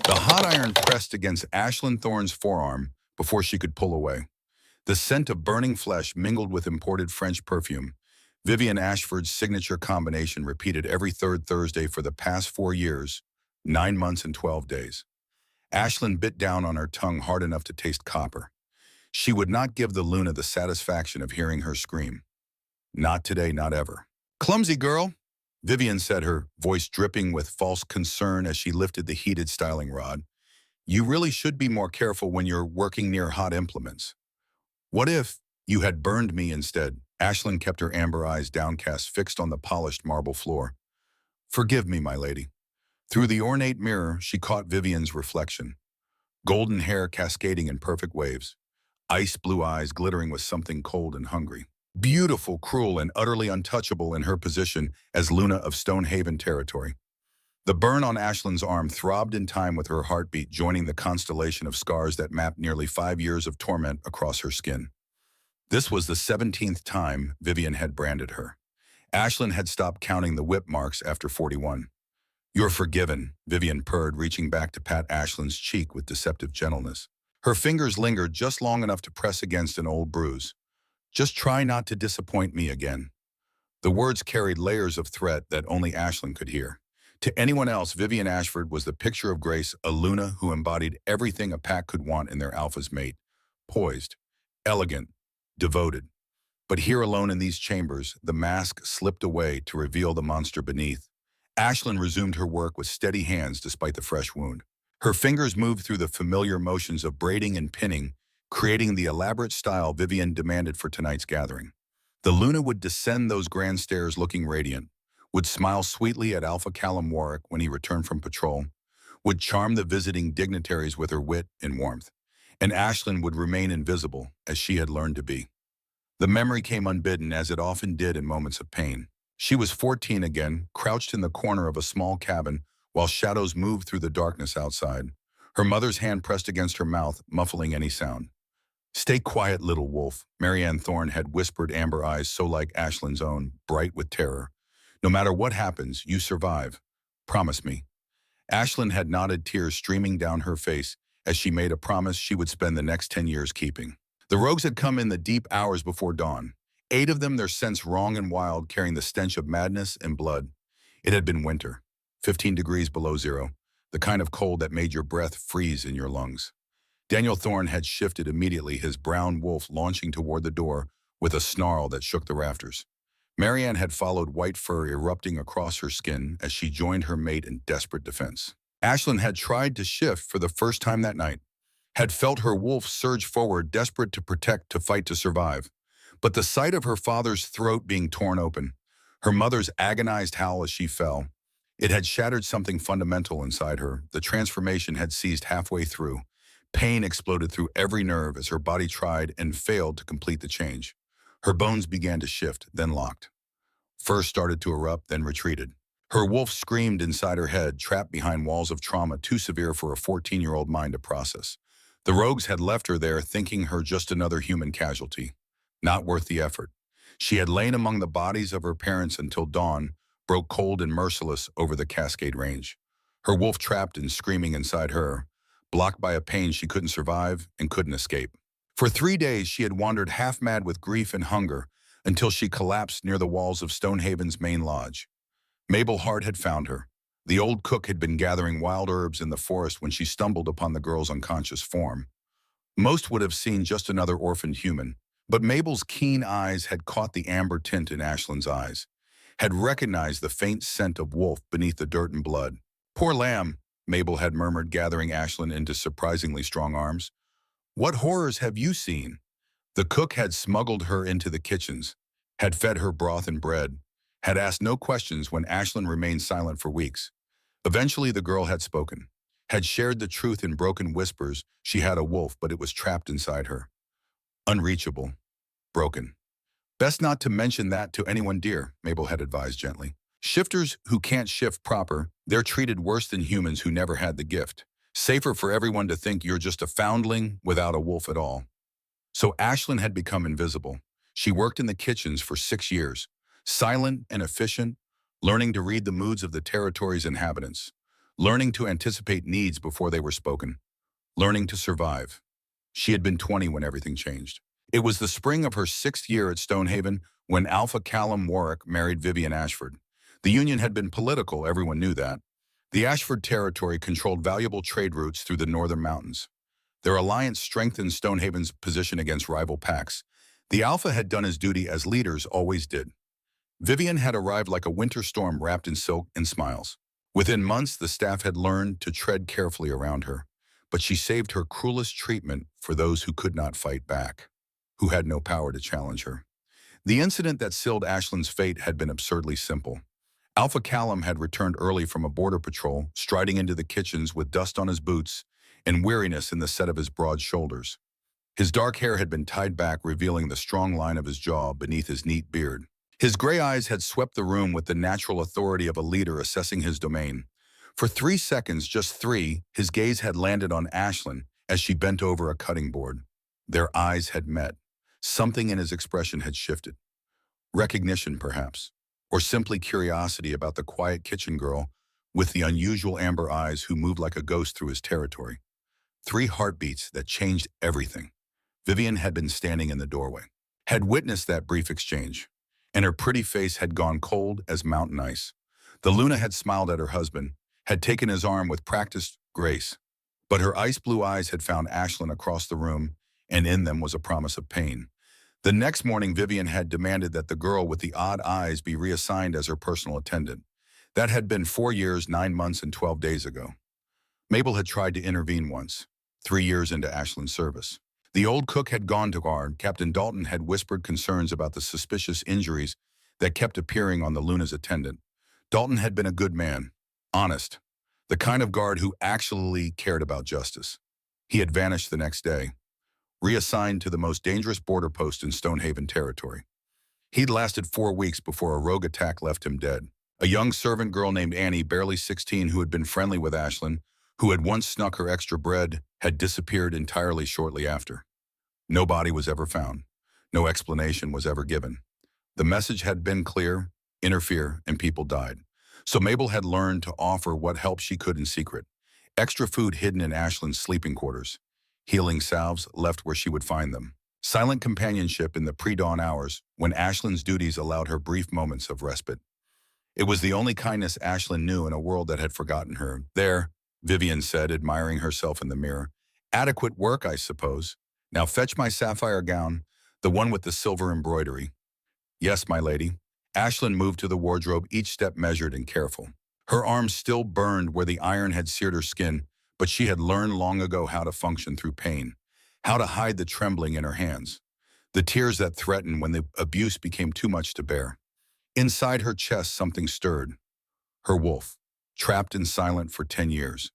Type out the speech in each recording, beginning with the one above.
The hot iron pressed against Ashlyn Thorne's forearm before she could pull away. The scent of burning flesh mingled with imported French perfume. Vivian Ashford's signature combination repeated every third Thursday for the past 4 years, 9 months and 12 days. Ashlyn bit down on her tongue hard enough to taste copper. She would not give the Luna the satisfaction of hearing her scream. Not today, not ever. "Clumsy girl," Vivian said, her voice dripping with false concern as she lifted the heated styling rod. "You really should be more careful when you're working near hot implements." "What if you had burned me instead?" Ashlyn kept her amber eyes downcast, fixed on the polished marble floor. "Forgive me, my lady." Through the ornate mirror, she caught Vivian's reflection. Golden hair cascading in perfect waves. Ice blue eyes glittering with something cold and hungry. Beautiful, cruel, and utterly untouchable in her position as Luna of Stonehaven territory. The burn on Ashlyn's arm throbbed in time with her heartbeat, joining the constellation of scars that mapped nearly 5 years of torment across her skin. This was the 17th time Vivian had branded her. Ashlyn had stopped counting the whip marks after 41. "You're forgiven," Vivian purred, reaching back to pat Ashlyn's cheek with deceptive gentleness. Her fingers lingered just long enough to press against an old bruise. "Just try not to disappoint me again." The words carried layers of threat that only Ashlyn could hear. To anyone else, Vivian Ashford was the picture of grace, a Luna who embodied everything a pack could want in their alpha's mate. Poised, elegant, devoted. But here alone in these chambers, the mask slipped away to reveal the monster beneath. Ashlyn resumed her work with steady hands despite the fresh wound. Her fingers moved through the familiar motions of braiding and pinning, creating the elaborate style Vivian demanded for tonight's gathering. The Luna would descend those grand stairs looking radiant, would smile sweetly at Alpha Callum Warwick when he returned from patrol, would charm the visiting dignitaries with her wit and warmth, and Ashlyn would remain invisible as she had learned to be. The memory came unbidden, as it often did in moments of pain. She was 14 again, crouched in the corner of a small cabin while shadows moved through the darkness outside. Her mother's hand pressed against her mouth, muffling any sound. "Stay quiet, little wolf," Marianne Thorne had whispered, amber eyes so like Ashlyn's own, bright with terror. "No matter what happens, you survive. Promise me." Ashlyn had nodded, tears streaming down her face as she made a promise she would spend the next 10 years keeping. The rogues had come in the deep hours before dawn. 8 of them, their scents wrong and wild, carrying the stench of madness and blood. It had been winter, 15 degrees below zero, the kind of cold that made your breath freeze in your lungs. Daniel Thorne had shifted immediately, his brown wolf launching toward the door with a snarl that shook the rafters. Marianne had followed, white fur erupting across her skin as she joined her mate in desperate defense. Ashlyn had tried to shift for the first time that night, had felt her wolf surge forward, desperate to protect, to fight, to survive. But the sight of her father's throat being torn open, her mother's agonized howl as she fell, it had shattered something fundamental inside her. The transformation had ceased halfway through. Pain exploded through every nerve as her body tried and failed to complete the change. Her bones began to shift, then locked. First started to erupt, then retreated. Her wolf screamed inside her head, trapped behind walls of trauma too severe for a 14-year-old mind to process. The rogues had left her there, thinking her just another human casualty. Not worth the effort. She had lain among the bodies of her parents until dawn broke cold and merciless over the Cascade Range. Her wolf trapped and screaming inside her, blocked by a pain she couldn't survive and couldn't escape. For 3 days, she had wandered half-mad with grief and hunger until she collapsed near the walls of Stonehaven's main lodge. Mabel Hart had found her. The old cook had been gathering wild herbs in the forest when she stumbled upon the girl's unconscious form. Most would have seen just another orphaned human, but Mabel's keen eyes had caught the amber tint in Ashlyn's eyes, had recognized the faint scent of wolf beneath the dirt and blood. "Poor lamb," Mabel had murmured, gathering Ashlyn into surprisingly strong arms. "What horrors have you seen?" The cook had smuggled her into the kitchens, had fed her broth and bread, had asked no questions when Ashlyn remained silent for weeks. Eventually the girl had spoken, had shared the truth in broken whispers. She had a wolf, but it was trapped inside her. Unreachable. Broken. "Best not to mention that to anyone, dear," Mabel had advised gently. "Shifters who can't shift proper, they're treated worse than humans who never had the gift. Safer for everyone to think you're just a foundling without a wolf at all." So Ashlyn had become invisible. She worked in the kitchens for 6 years, silent and efficient, learning to read the moods of the territory's inhabitants. learning to anticipate needs before they were spoken, learning to survive. She had been 20 when everything changed. It was the spring of her 6th year at Stonehaven when Alpha Callum Warwick married Vivian Ashford. The union had been political, everyone knew that. The Ashford territory controlled valuable trade routes through the northern mountains. Their alliance strengthened Stonehaven's position against rival packs. The Alpha had done his duty as leaders always did. Vivian had arrived like a winter storm wrapped in silk and smiles. Within months, the staff had learned to tread carefully around her, but she saved her cruelest treatment for those who could not fight back, who had no power to challenge her. The incident that sealed Ashlyn's fate had been absurdly simple. Alpha Callum had returned early from a border patrol, striding into the kitchens with dust on his boots and weariness in the set of his broad shoulders. His dark hair had been tied back, revealing the strong line of his jaw beneath his neat beard. His gray eyes had swept the room with the natural authority of a leader assessing his domain. For 3 seconds, just 3, his gaze had landed on Ashlyn as she bent over a cutting board. Their eyes had met. Something in his expression had shifted. Recognition, perhaps, or simply curiosity about the quiet kitchen girl with the unusual amber eyes who moved like a ghost through his territory. 3 heartbeats that changed everything. Vivian had been standing in the doorway, had witnessed that brief exchange, and her pretty face had gone cold as mountain ice. The Luna had smiled at her husband, had taken his arm with practiced grace, but her ice-blue eyes had found Ashlyn across the room, and in them was a promise of pain. The next morning, Vivian had demanded that the girl with the odd eyes be reassigned as her personal attendant. That had been 4 years, 9 months, and 12 days ago. Mabel had tried to intervene once, 3 years into Ashlyn's service. The old cook had gone to guard. Captain Dalton had whispered concerns about the suspicious injuries that kept appearing on the Luna's attendant. Dalton had been a good man, honest, the kind of guard who actually cared about justice. He had vanished the next day, reassigned to the most dangerous border post in Stonehaven territory. He'd lasted 4 weeks before a rogue attack left him dead. A young servant girl named Annie, barely 16, who had been friendly with Ashlyn, who had once snuck her extra bread, had disappeared entirely shortly after. No body was ever found. No explanation was ever given. The message had been clear: interfere and people died. So Mabel had learned to offer what help she could in secret. Extra food hidden in Ashlyn's sleeping quarters. Healing salves left where she would find them. Silent companionship in the pre-dawn hours when Ashlyn's duties allowed her brief moments of respite. It was the only kindness Ashlyn knew in a world that had forgotten her. There, Vivian said, admiring herself in the mirror. Adequate work, I suppose. Now fetch my sapphire gown, the one with the silver embroidery. Yes, my lady. Ashlyn moved to the wardrobe, each step measured and careful. Her arms still burned where the iron had seared her skin, but she had learned long ago how to function through pain, how to hide the trembling in her hands, the tears that threatened when the abuse became too much to bear. Inside her chest, something stirred. Her wolf, trapped and silent for 10 years.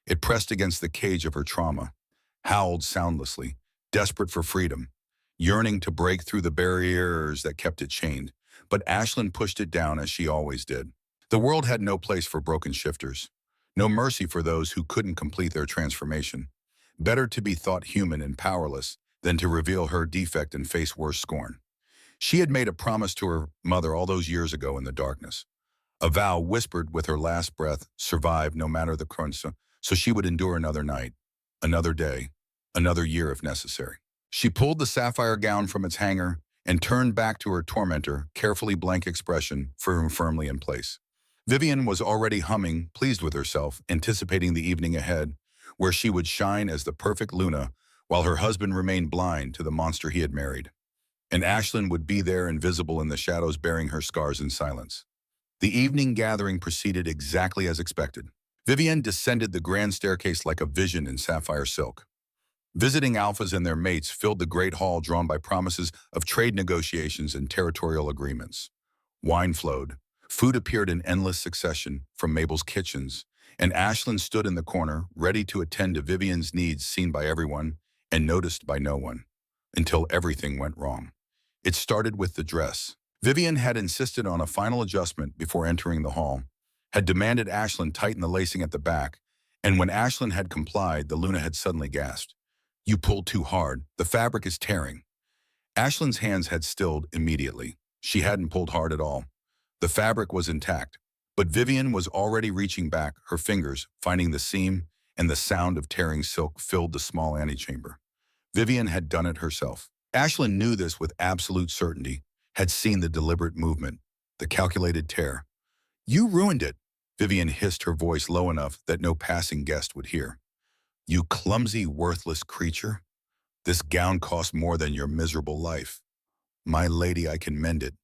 It pressed against the cage of her trauma, howled soundlessly, desperate for freedom, yearning to break through the barriers that kept it chained. But Ashlyn pushed it down as she always did. The world had no place for broken shifters, no mercy for those who couldn't complete their transformation. Better to be thought human and powerless than to reveal her defect and face worse scorn. She had made a promise to her mother all those years ago in the darkness, a vow whispered with her last breath: survive no matter the crunch, so she would endure another night, another day, another year if necessary. She pulled the sapphire gown from its hanger and turned back to her tormentor, carefully blank expression firmly in place. Vivian was already humming, pleased with herself, anticipating the evening ahead, where she would shine as the perfect Luna, while her husband remained blind to the monster he had married. And Ashlyn would be there, invisible in the shadows, bearing her scars in silence. The evening gathering proceeded exactly as expected. Vivian descended the grand staircase like a vision in sapphire silk. Visiting alphas and their mates filled the great hall, drawn by promises of trade negotiations and territorial agreements. Wine flowed. Food appeared in endless succession from Mabel's kitchens, and Ashlyn stood in the corner, ready to attend to Vivian's needs, seen by everyone and noticed by no one, until everything went wrong. It started with the dress. Vivian had insisted on a final adjustment before entering the hall, had demanded Ashlyn tighten the lacing at the back, and when Ashlyn had complied, the Luna had suddenly gasped. You pulled too hard. The fabric is tearing. Ashlyn's hands had stilled immediately. She hadn't pulled hard at all. The fabric was intact, But Vivian was already reaching back, her fingers finding the seam, and the sound of tearing silk filled the small antechamber. Vivian had done it herself. Ashlyn knew this with absolute certainty, had seen the deliberate movement, the calculated tear. "You ruined it," Vivian hissed, her voice low enough that no passing guest would hear. "You clumsy, worthless creature. This gown cost more than your miserable life. My lady, I can mend it."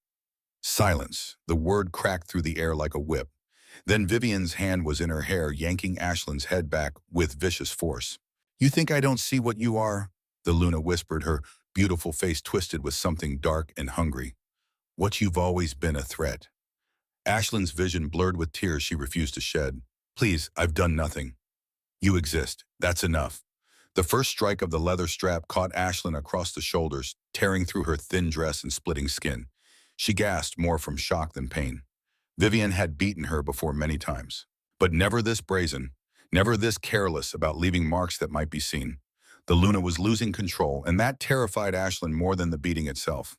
Silence. The word cracked through the air like a whip. Then Vivian's hand was in her hair, yanking Ashlyn's head back with vicious force. "You think I don't see what you are?" the Luna whispered, her beautiful face twisted with something dark and hungry. "What you've always been, a threat." Ashlyn's vision blurred with tears she refused to shed. "Please, I've done nothing. You exist. That's enough." The first strike of the leather strap caught Ashlyn across the shoulders, tearing through her thin dress and splitting skin. She gasped more from shock than pain. Vivian had beaten her before many times, but never this brazen, never this careless about leaving marks that might be seen. The Luna was losing control, and that terrified Ashlyn more than the beating itself.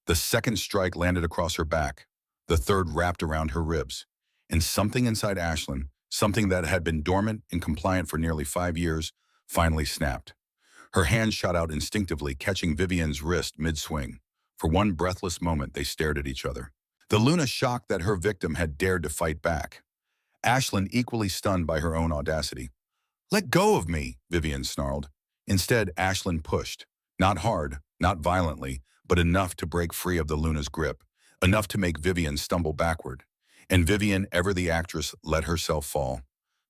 The second strike landed across her back, the third wrapped around her ribs, and something inside Ashlyn, something that had been dormant and compliant for nearly 5 years, finally snapped. Her hand shot out instinctively, catching Vivian's wrist mid-swing. For one breathless moment, they stared at each other. The Luna shocked that her victim had dared to fight back. Ashlyn equally stunned by her own audacity. "Let go of me," Vivian snarled. Instead, Ashlyn pushed. Not hard, not violently, but enough to break free of the Luna's grip. Enough to make Vivian stumble backward. And Vivian, ever the actress, let herself fall.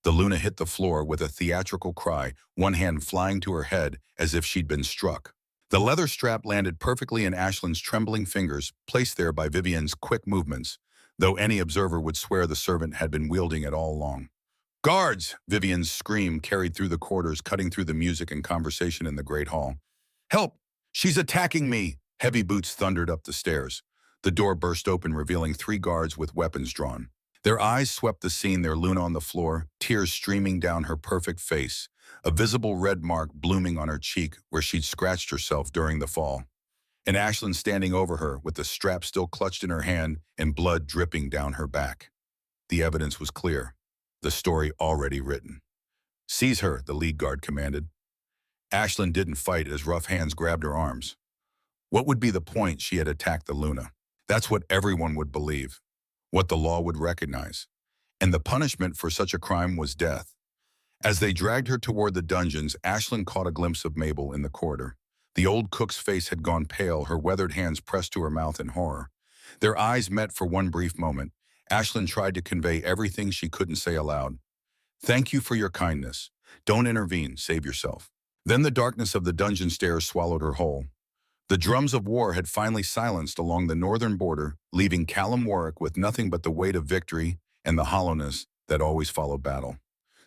The Luna hit the floor with a theatrical cry, one hand flying to her head as if she'd been struck. The leather strap landed perfectly in Ashlyn's trembling fingers, placed there by Vivian's quick movements, though any observer would swear the servant had been wielding it all along. "Guards!" Vivian's scream carried through the corridors, cutting through the music and conversation in the great hall. "Help! She's attacking me!" Heavy boots thundered up the stairs. The door burst open, revealing 3 guards with weapons drawn. Their eyes swept the scene, their Luna on the floor, tears streaming down her perfect face, a visible red mark blooming on her cheek where she'd scratched herself during the fall. And Ashlyn standing over her with the strap still clutched in her hand and blood dripping down her back. The evidence was clear, the story already written. "Seize her," the lead guard commanded. Ashlyn didn't fight as rough hands grabbed her arms. What would be the point? She had attacked the Luna. That's what everyone would believe, what the law would recognize. And the punishment for such a crime was death. As they dragged her toward the dungeons, Ashlyn caught a glimpse of Mabel in the corridor. The old cook's face had gone pale, her weathered hands pressed to her mouth in horror. Their eyes met for one brief moment. Ashlyn tried to convey everything she couldn't say aloud. "Thank you for your kindness. Don't intervene, save yourself." Then the darkness of the dungeon stairs swallowed her whole. The drums of war had finally silenced along the northern border, leaving Callum Warwick with nothing but the weight of victory and the hollowness that always followed battle.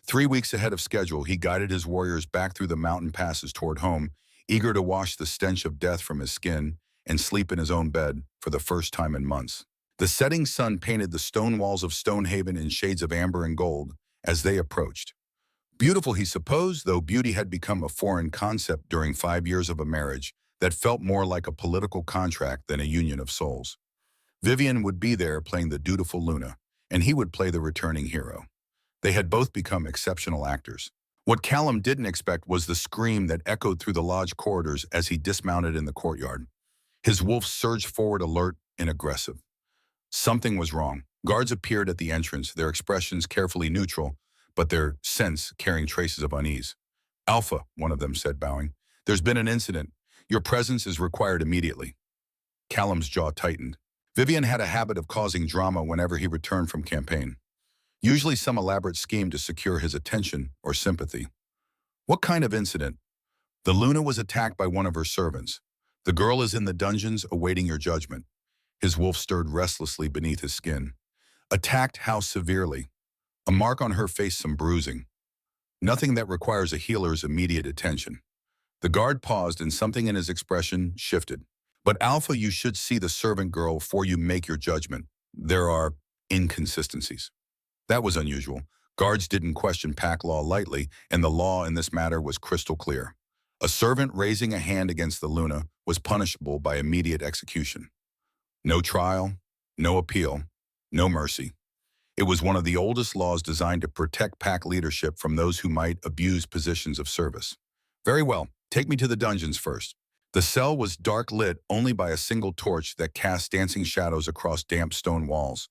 3 weeks ahead of schedule, he guided his warriors back through the mountain passes toward home, eager to wash the stench of death from his skin and sleep in his own bed for the first time in months. The setting sun painted the stone walls of Stonehaven in shades of amber and gold as they approached. Beautiful, he supposed, though beauty had become a foreign concept during 5 years of a marriage that felt more like a political contract than a union of souls. Vivian would be there playing the dutiful Luna, and he would play the returning hero. They had both become exceptional actors. What Callum didn't expect was the scream that echoed through the lodge corridors as he dismounted in the courtyard. His wolf surged forward, alert and aggressive. Something was wrong. Guards appeared at the entrance, their expressions carefully neutral, but their sense carrying traces of unease. "Alpha," one of them said, bowing. "There's been an incident. Your presence is required immediately." Callum's jaw tightened. Vivian had a habit of causing drama whenever he returned from campaign. Usually some elaborate scheme to secure his attention or sympathy. "What kind of incident?" "The Luna was attacked by one of her servants. The girl is in the dungeons awaiting your judgment." His wolf stirred restlessly beneath his skin. "Attacked? How severely?" "A mark on her face, some bruising. Nothing that requires a healer's immediate attention." The guard paused and something in his expression shifted. "But Alpha, you should see the servant girl before you make your judgment. There are inconsistencies." That was unusual. Guards didn't question pack law lightly, and the law in this matter was crystal clear. A servant raising a hand against the Luna was punishable by immediate execution. No trial, no appeal, no mercy. It was one of the oldest laws designed to protect pack leadership from those who might abuse positions of service. Very well, take me to the dungeons first. The cell was dark lit only by a single torch that cast dancing shadows across damp stone walls.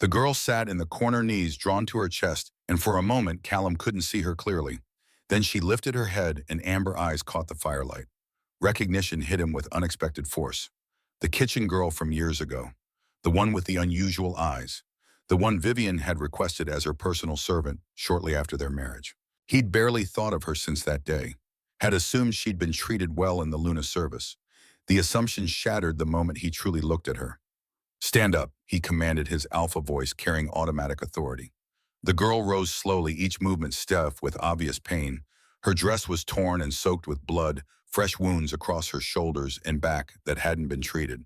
The girl sat in the corner, knees drawn to her chest, and for a moment Callum couldn't see her clearly. Then she lifted her head and amber eyes caught the firelight. Recognition hit him with unexpected force. The kitchen girl from years ago. The one with the unusual eyes. The one Vivian had requested as her personal servant shortly after their marriage. He'd barely thought of her since that day. Had assumed she'd been treated well in the Luna service. The assumption shattered the moment he truly looked at her. "Stand up," he commanded, his alpha voice carrying automatic authority. The girl rose slowly, each movement stiff with obvious pain. Her dress was torn and soaked with blood, fresh wounds across her shoulders and back that hadn't been treated.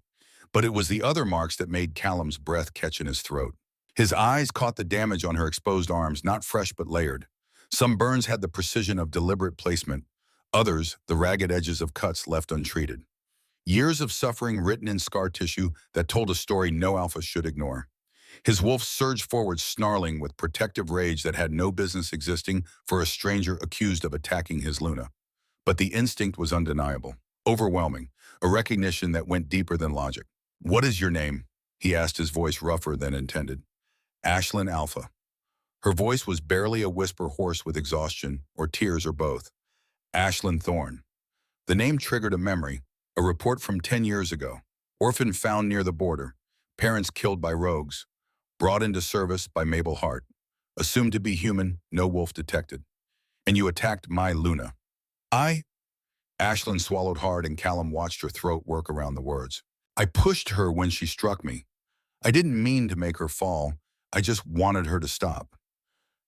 But it was the other marks that made Callum's breath catch in his throat. His eyes caught the damage on her exposed arms, not fresh but layered. Some burns had the precision of deliberate placement, others the ragged edges of cuts left untreated. Years of suffering written in scar tissue that told a story no alpha should ignore. His wolf surged forward, snarling with protective rage that had no business existing for a stranger accused of attacking his Luna. But the instinct was undeniable, overwhelming, a recognition that went deeper than logic. "What is your name?" he asked, his voice rougher than intended. "Ashlyn Alpha." Her voice was barely a whisper, hoarse with exhaustion, or tears, or both. Ashlyn Thorne. The name triggered a memory, a report from 10 years ago. Orphan found near the border. Parents killed by rogues. Brought into service by Mabel Hart. Assumed to be human, no wolf detected. And you attacked my Luna. I? Ashlyn swallowed hard and Callum watched her throat work around the words. "I pushed her when she struck me. I didn't mean to make her fall. I just wanted her to stop."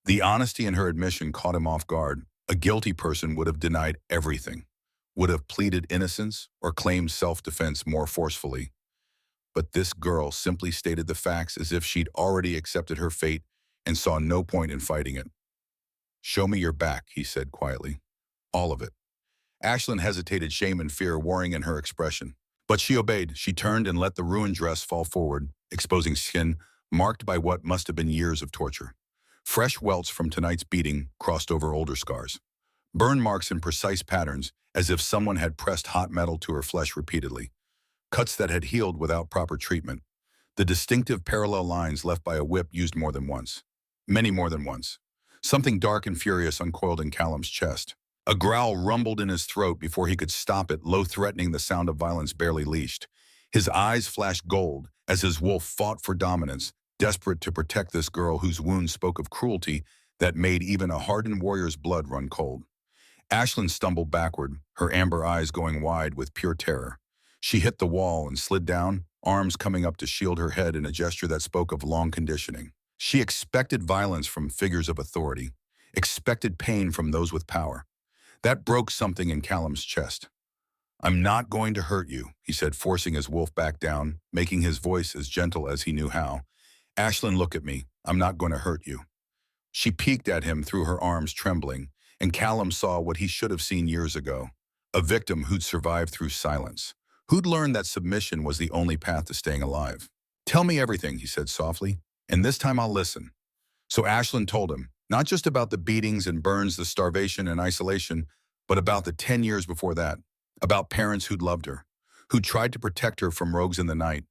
The honesty in her admission caught him off guard. A guilty person would have denied everything, would have pleaded innocence or claimed self-defense more forcefully. But this girl simply stated the facts as if she'd already accepted her fate and saw no point in fighting it. "Show me your back," he said quietly. "All of it." Ashlyn hesitated, shame and fear warring in her expression. But she obeyed. She turned and let the ruined dress fall forward, exposing skin marked by what must have been years of torture. Fresh welts from tonight's beating crossed over older scars. Burn marks in precise patterns, as if someone had pressed hot metal to her flesh repeatedly. Cuts that had healed without proper treatment. The distinctive parallel lines left by a whip used more than once. Many more than once. Something dark and furious uncoiled in Callum's chest. A growl rumbled in his throat before he could stop it, low threatening, the sound of violence barely leashed. His eyes flashed gold as his wolf fought for dominance, desperate to protect this girl whose wounds spoke of cruelty that made even a hardened warrior's blood run cold. Ashlyn stumbled backward, her amber eyes going wide with pure terror. She hit the wall and slid down, arms coming up to shield her head in a gesture that spoke of long conditioning. She expected violence from figures of authority, expected pain from those with power. That broke something in Callum's chest. "I'm not going to hurt you," he said, forcing his wolf back down, making his voice as gentle as he knew how. "Ashlyn, look at me. I'm not going to hurt you." She peeked at him through her arms, trembling, and Callum saw what he should have seen years ago. A victim who'd survived through silence, who'd learned that submission was the only path to staying alive. "Tell me everything," he said softly, "and this time I'll listen." So Ashlyn told him, not just about the beatings and burns, the starvation and isolation, but about the 10 years before that, about parents who'd loved her, who'd tried to protect her from rogues in the night,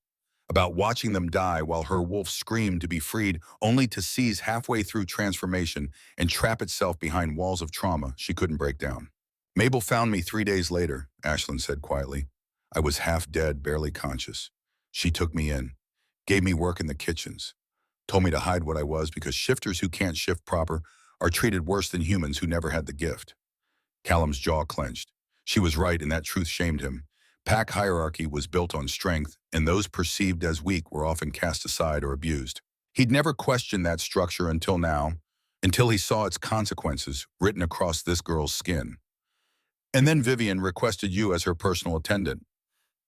about watching them die while her wolf screamed to be freed, only to seize halfway through transformation and trap itself behind walls of trauma she couldn't break down. "Mabel found me 3 days later," Ashlyn said quietly. "I was half dead, barely conscious. She took me in, gave me work in the kitchens, told me to hide what I was because shifters who can't shift proper are treated worse than humans who never had the gift." Callum's jaw clenched. She was right, and that truth shamed him. Pack hierarchy was built on strength, and those perceived as weak were often cast aside or abused. He'd never questioned that structure until now, until he saw its consequences written across this girl's skin. "And then Vivian requested you as her personal attendant."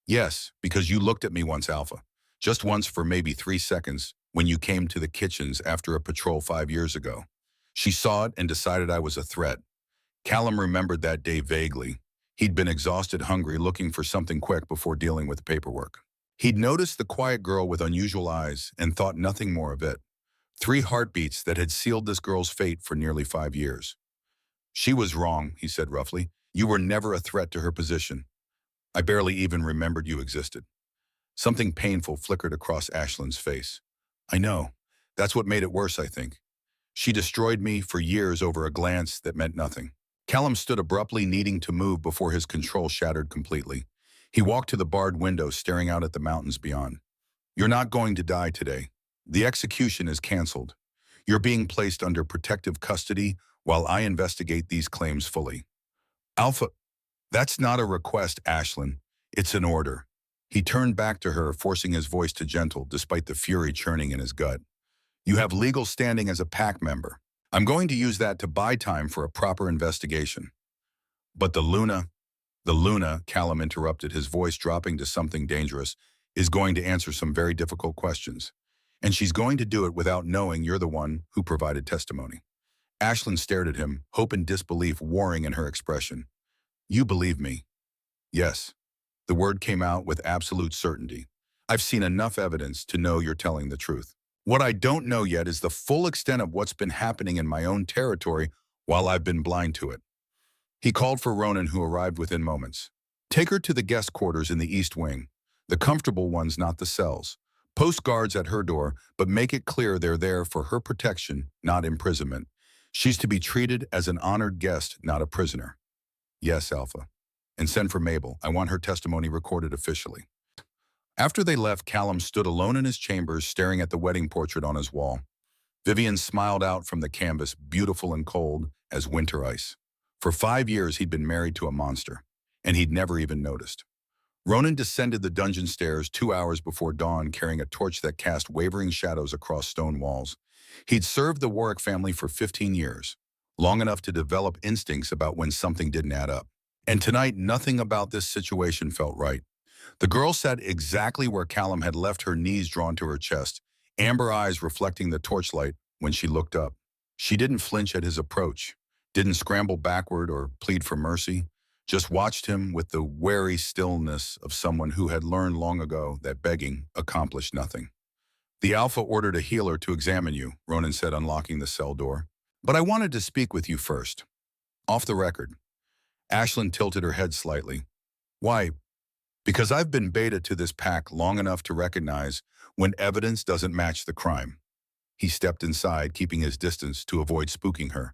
"Yes, because you looked at me once, Alpha. Just once for maybe 3 seconds when you came to the kitchens after a patrol 5 years ago. She saw it and decided I was a threat." Callum remembered that day vaguely. He'd been exhausted, hungry, looking for something quick before dealing with paperwork. He'd noticed the quiet girl with unusual eyes and thought nothing more of it. 3 heartbeats that had sealed this girl's fate for nearly 5 years. She was wrong, he said roughly. You were never a threat to her position. I barely even remembered you existed. Something painful flickered across Ashlyn's face. I know. That's what made it worse, I think. She destroyed me for years over a glance that meant nothing. Callum stood abruptly, needing to move before his control shattered completely. He walked to the barred window, staring out at the mountains beyond. You're not going to die today. The execution is canceled. You're being placed under protective custody while I investigate these claims fully. Alpha, that's not a request, Ashlyn. It's an order. He turned back to her, forcing his voice to gentle despite the fury churning in his gut. You have legal standing as a pack member. I'm going to use that to buy time for a proper investigation. But the Luna, Callum interrupted, his voice dropping to something dangerous, is going to answer some very difficult questions. And she's going to do it without knowing you're the one who provided testimony. Ashlyn stared at him, hope and disbelief warring in her expression. You believe me? Yes. The word came out with absolute certainty. I've seen enough evidence to know you're telling the truth. What I don't know yet is the full extent of what's been happening in my own territory while I've been blind to it. He called for Ronan, who arrived within moments. Take her to the guest quarters in the East Wing. The comfortable ones, not the cells. Post guards at her door, but make it clear they're there for her protection, not imprisonment. She's to be treated as an honored guest, not a prisoner. Yes, Alpha. And send for Mabel. I want her testimony recorded officially. After they left, Callum stood alone in his chambers, staring at the wedding portrait on his wall. Vivian smiled out from the canvas, beautiful and cold as winter ice. For 5 years, he'd been married to a monster, and he'd never even noticed. Ronan descended the dungeon stairs 2 hours before dawn, carrying a torch that cast wavering shadows across stone walls. He'd served the Warwick family for 15 years, long enough to develop instincts about when something didn't add up. And tonight, nothing about this situation felt right. The girl sat exactly where Callum had left her, knees drawn to her chest, amber eyes reflecting the torchlight when she looked up. She didn't flinch at his approach, didn't scramble backward or plead for mercy, just watched him with the wary stillness of someone who had learned long ago that begging accomplished nothing. The Alpha ordered a healer to examine you, Ronan said, unlocking the cell door. But I wanted to speak with you first. Off the record. Ashlyn tilted her head slightly. Why? Because I've been beta to this pack long enough to recognize when evidence doesn't match the crime. He stepped inside, keeping his distance to avoid spooking her.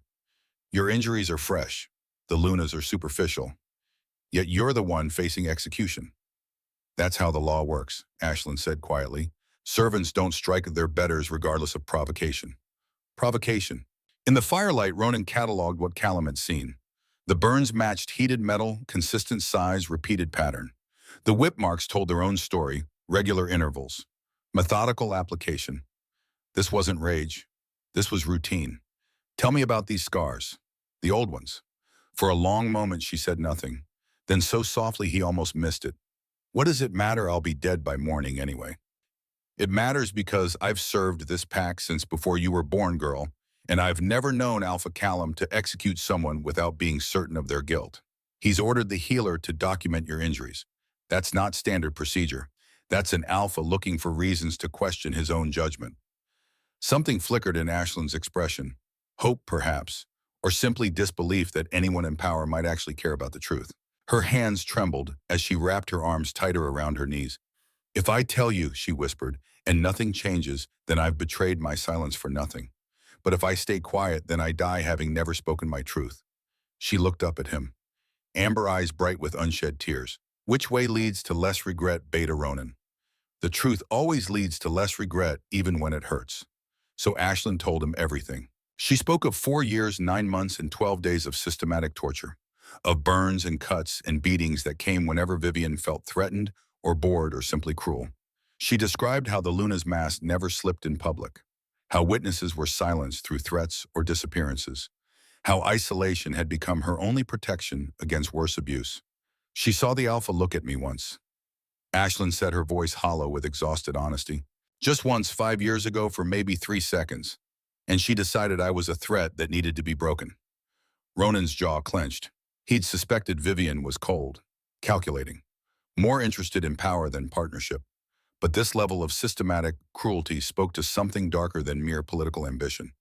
Your injuries are fresh. The Lunas are superficial. Yet you're the one facing execution. That's how the law works, Ashlyn said quietly. Servants don't strike their betters regardless of provocation. Provocation. In the firelight, Ronan cataloged what Callum had seen. The burns matched heated metal, consistent size, repeated pattern. The whip marks told their own story, regular intervals. Methodical application. This wasn't rage. This was routine. Tell me about these scars. The old ones. For a long moment, she said nothing. Then so softly he almost missed it. What does it matter? I'll be dead by morning anyway. It matters because I've served this pack since before you were born, girl, and I've never known Alpha Callum to execute someone without being certain of their guilt. He's ordered the healer to document your injuries. That's not standard procedure. That's an Alpha looking for reasons to question his own judgment. Something flickered in Ashlyn's expression. Hope, perhaps, or simply disbelief that anyone in power might actually care about the truth. Her hands trembled as she wrapped her arms tighter around her knees. If I tell you, she whispered, and nothing changes, then I've betrayed my silence for nothing. But if I stay quiet, then I die having never spoken my truth. She looked up at him, amber eyes bright with unshed tears. Which way leads to less regret, Beta Ronan? The truth always leads to less regret, even when it hurts. So Ashlyn told him everything. She spoke of 4 years, 9 months, and 12 days of systematic torture, of burns and cuts and beatings that came whenever Vivian felt threatened or bored or simply cruel. She described how the Luna's mask never slipped in public, how witnesses were silenced through threats or disappearances, how isolation had become her only protection against worse abuse. She saw the Alpha look at me once. Ashlyn said, her voice hollow with exhausted honesty. Just once 5 years ago for maybe 3 seconds, and she decided I was a threat that needed to be broken. Ronan's jaw clenched. He'd suspected Vivian was cold, calculating, more interested in power than partnership. But this level of systematic cruelty spoke to something darker than mere political ambition.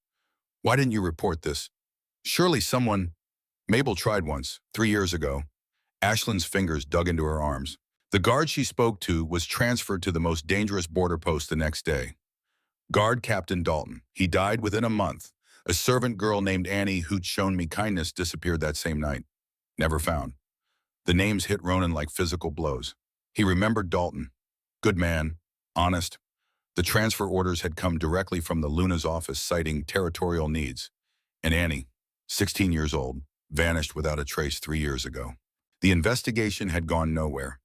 Why didn't you report this? Surely someone... Mabel tried once, 3 years ago. Ashlyn's fingers dug into her arms. The guard she spoke to was transferred to the most dangerous border post the next day. Guard Captain Dalton. He died within a month. A servant girl named Annie who'd shown me kindness disappeared that same night. Never found. The names hit Ronan like physical blows. He remembered Dalton. Good man. Honest. The transfer orders had come directly from the Luna's office citing territorial needs. And Annie, 16 years old, vanished without a trace 3 years ago. The investigation had gone nowhere.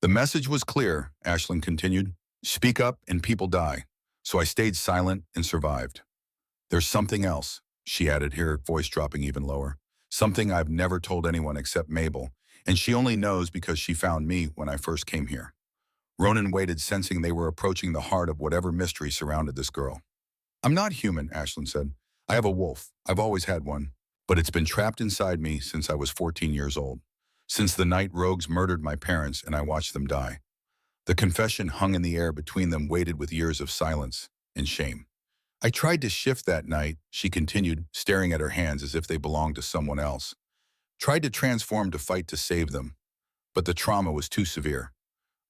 The message was clear, Ashlyn continued. Speak up and people die. So I stayed silent and survived. There's something else, she added, her voice dropping even lower. Something I've never told anyone except Mabel, and she only knows because she found me when I first came here. Ronan waited, sensing they were approaching the heart of whatever mystery surrounded this girl. I'm not human, Ashlyn said. I have a wolf. I've always had one. But it's been trapped inside me since I was 14 years old. Since the night rogues murdered my parents and I watched them die. The confession hung in the air between them, weighted with years of silence and shame. I tried to shift that night, she continued, staring at her hands as if they belonged to someone else. Tried to transform to fight to save them. But the trauma was too severe.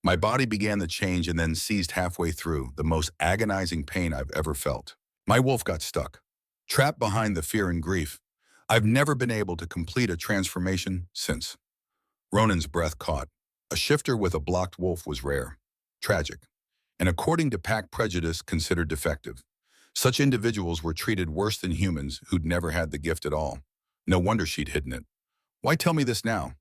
My body began to change and then seized halfway through, the most agonizing pain I've ever felt. My wolf got stuck, trapped behind the fear and grief. I've never been able to complete a transformation since. Ronan's breath caught. A shifter with a blocked wolf was rare, tragic, and according to pack prejudice, considered defective. Such individuals were treated worse than humans who'd never had the gift at all. No wonder she'd hidden it. Why tell me this now?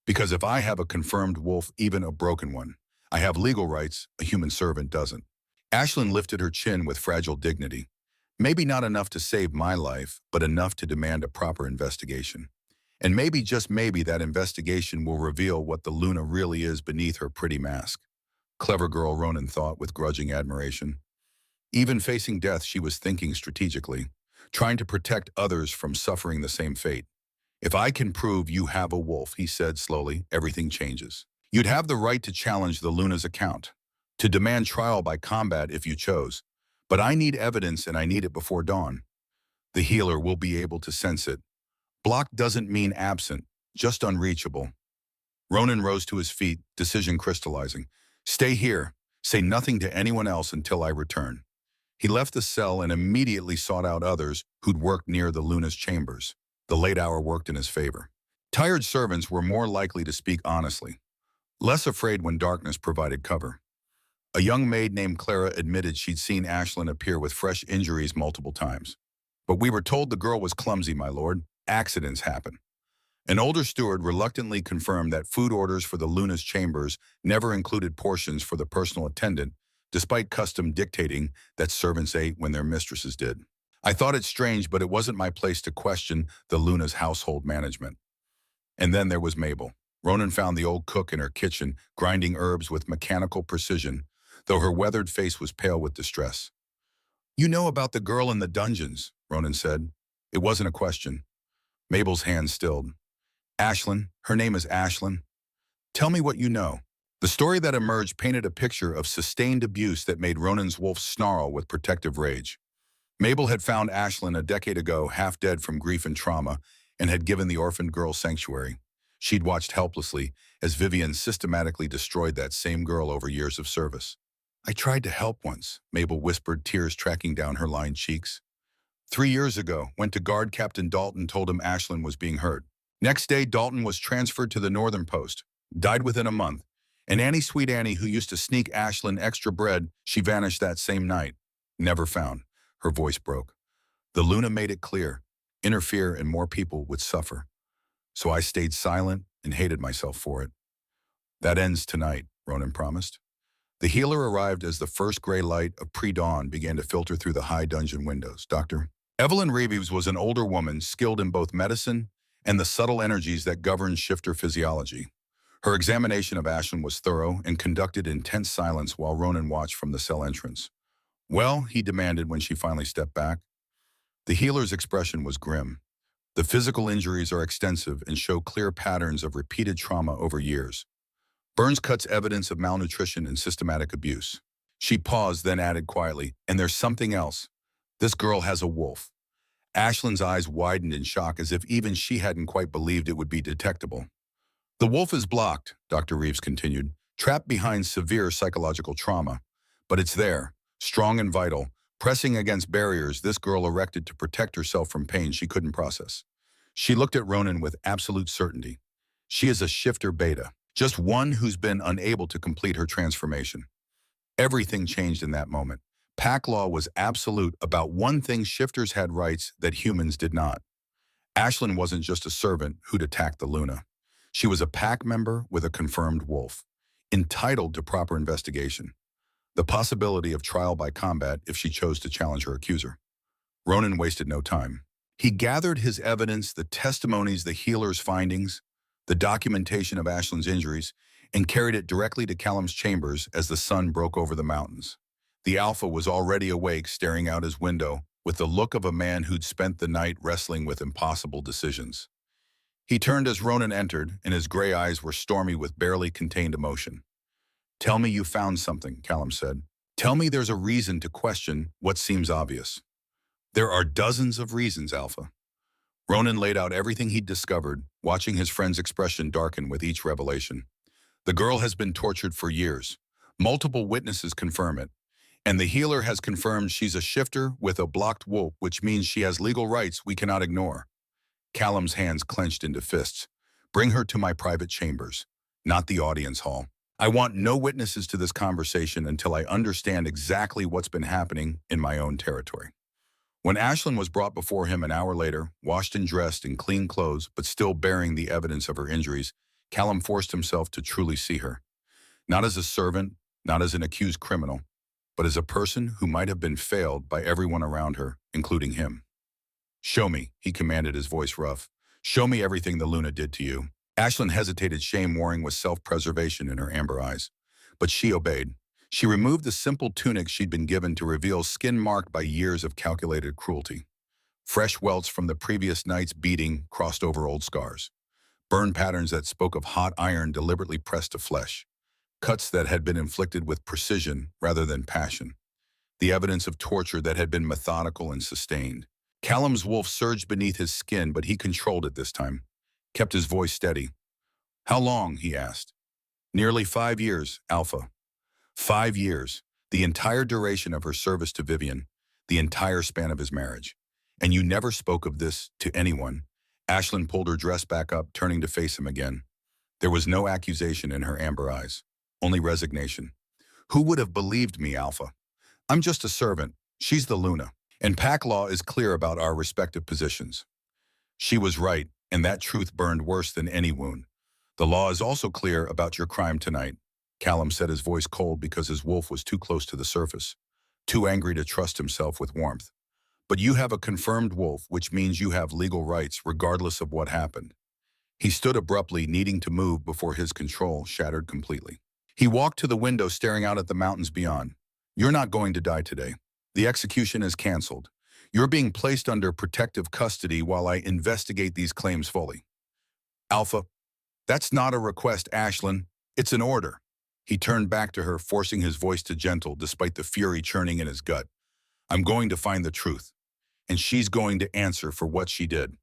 Because if I have a confirmed wolf, even a broken one, I have legal rights a human servant doesn't. Ashlyn lifted her chin with fragile dignity. Maybe not enough to save my life, but enough to demand a proper investigation. And maybe, just maybe, that investigation will reveal what the Luna really is beneath her pretty mask. Clever girl, Ronan thought with grudging admiration. Even facing death, she was thinking strategically, trying to protect others from suffering the same fate. If I can prove you have a wolf, he said slowly, everything changes. You'd have the right to challenge the Luna's account, to demand trial by combat if you chose. But I need evidence, and I need it before dawn. The healer will be able to sense it. Blocked doesn't mean absent, just unreachable. Ronan rose to his feet, decision crystallizing. Stay here. Say nothing to anyone else until I return. He left the cell and immediately sought out others who'd worked near the Luna's chambers. The late hour worked in his favor. Tired servants were more likely to speak honestly, less afraid when darkness provided cover. A young maid named Clara admitted she'd seen Ashlyn appear with fresh injuries multiple times. But we were told the girl was clumsy, my lord. Accidents happen. An older steward reluctantly confirmed that food orders for the Luna's chambers never included portions for the personal attendant, despite custom dictating that servants ate when their mistresses did. I thought it strange, but it wasn't my place to question the Luna's household management. And then there was Mabel. Ronan found the old cook in her kitchen, grinding herbs with mechanical precision, though her weathered face was pale with distress. You know about the girl in the dungeons, Ronan said. It wasn't a question. Mabel's hand stilled. Ashlyn, her name is Ashlyn. Tell me what you know. The story that emerged painted a picture of sustained abuse that made Ronan's wolf snarl with protective rage. Mabel had found Ashlyn a decade ago, half dead from grief and trauma, and had given the orphaned girl sanctuary. She'd watched helplessly as Vivian systematically destroyed that same girl over years of service. I tried to help once, Mabel whispered, tears tracking down her lined cheeks. 3 years ago, went to guard Captain Dalton, told him Ashlyn was being hurt. Next day, Dalton was transferred to the northern post, died within a month. And Annie, sweet Annie, who used to sneak Ashlyn extra bread, she vanished that same night. Never found. Her voice broke. The Luna made it clear. Interfere and more people would suffer. So I stayed silent and hated myself for it. That ends tonight, Ronan promised. The healer arrived as the first gray light of pre-dawn began to filter through the high dungeon windows. Dr. Evelyn Reeves was an older woman skilled in both medicine and the subtle energies that govern shifter physiology. Her examination of Ashlyn was thorough and conducted in tense silence while Ronan watched from the cell entrance. Well, he demanded when she finally stepped back. The healer's expression was grim. The physical injuries are extensive and show clear patterns of repeated trauma over years. Burns cuts evidence of malnutrition and systematic abuse. She paused, then added quietly, and there's something else. This girl has a wolf. Ashlyn's eyes widened in shock as if even she hadn't quite believed it would be detectable. The wolf is blocked, Dr. Reeves continued, trapped behind severe psychological trauma. But it's there, strong and vital, pressing against barriers this girl erected to protect herself from pain she couldn't process. She looked at Ronan with absolute certainty. She is a shifter beta, just one who's been unable to complete her transformation. Everything changed in that moment. Pack law was absolute about one thing: shifters had rights that humans did not. Ashlyn wasn't just a servant who'd attacked the Luna. She was a pack member with a confirmed wolf, entitled to proper investigation. The possibility of trial by combat if she chose to challenge her accuser. Ronan wasted no time. He gathered his evidence, the testimonies, the healer's findings, the documentation of Ashlyn's injuries, and carried it directly to Callum's chambers as the sun broke over the mountains. The Alpha was already awake, staring out his window, with the look of a man who'd spent the night wrestling with impossible decisions. He turned as Ronan entered, and his gray eyes were stormy with barely contained emotion. "Tell me you found something," Callum said. "Tell me there's a reason to question what seems obvious." "There are dozens of reasons, Alpha." Ronan laid out everything he'd discovered, watching his friend's expression darken with each revelation. "The girl has been tortured for years. Multiple witnesses confirm it. And the healer has confirmed she's a shifter with a blocked wolf, which means she has legal rights we cannot ignore." Callum's hands clenched into fists. "Bring her to my private chambers, not the audience hall. I want no witnesses to this conversation until I understand exactly what's been happening in my own territory." When Ashlyn was brought before him an hour later, washed and dressed in clean clothes, but still bearing the evidence of her injuries, Callum forced himself to truly see her. Not as a servant, not as an accused criminal, but as a person who might have been failed by everyone around her, including him. "Show me," he commanded, his voice rough. "Show me everything the Luna did to you." Ashlyn hesitated, shame warring with self-preservation in her amber eyes. But she obeyed. She removed the simple tunic she'd been given to reveal skin marked by years of calculated cruelty. Fresh welts from the previous night's beating crossed over old scars. Burn patterns that spoke of hot iron deliberately pressed to flesh. Cuts that had been inflicted with precision rather than passion. The evidence of torture that had been methodical and sustained. Callum's wolf surged beneath his skin, but he controlled it this time. Kept his voice steady. "How long?" he asked. "Nearly 5 years, Alpha." 5 years. The entire duration of her service to Vivian. The entire span of his marriage. "And you never spoke of this to anyone." Ashlyn pulled her dress back up, turning to face him again. There was no accusation in her amber eyes. Only resignation. "Who would have believed me, Alpha? I'm just a servant. She's the Luna. And pack law is clear about our respective positions." She was right, and that truth burned worse than any wound. "The law is also clear about your crime tonight." Callum said, his voice cold because his wolf was too close to the surface, too angry to trust himself with warmth. "But you have a confirmed wolf, which means you have legal rights regardless of what happened." He stood abruptly, needing to move before his control shattered completely. He walked to the window, staring out at the mountains beyond. "You're not going to die today. The execution is canceled. You're being placed under protective custody while I investigate these claims fully." "Alpha, that's not a request, Ashlyn. It's an order." He turned back to her, forcing his voice to gentle despite the fury churning in his gut. "I'm going to find the truth, and she's going to answer for what she did."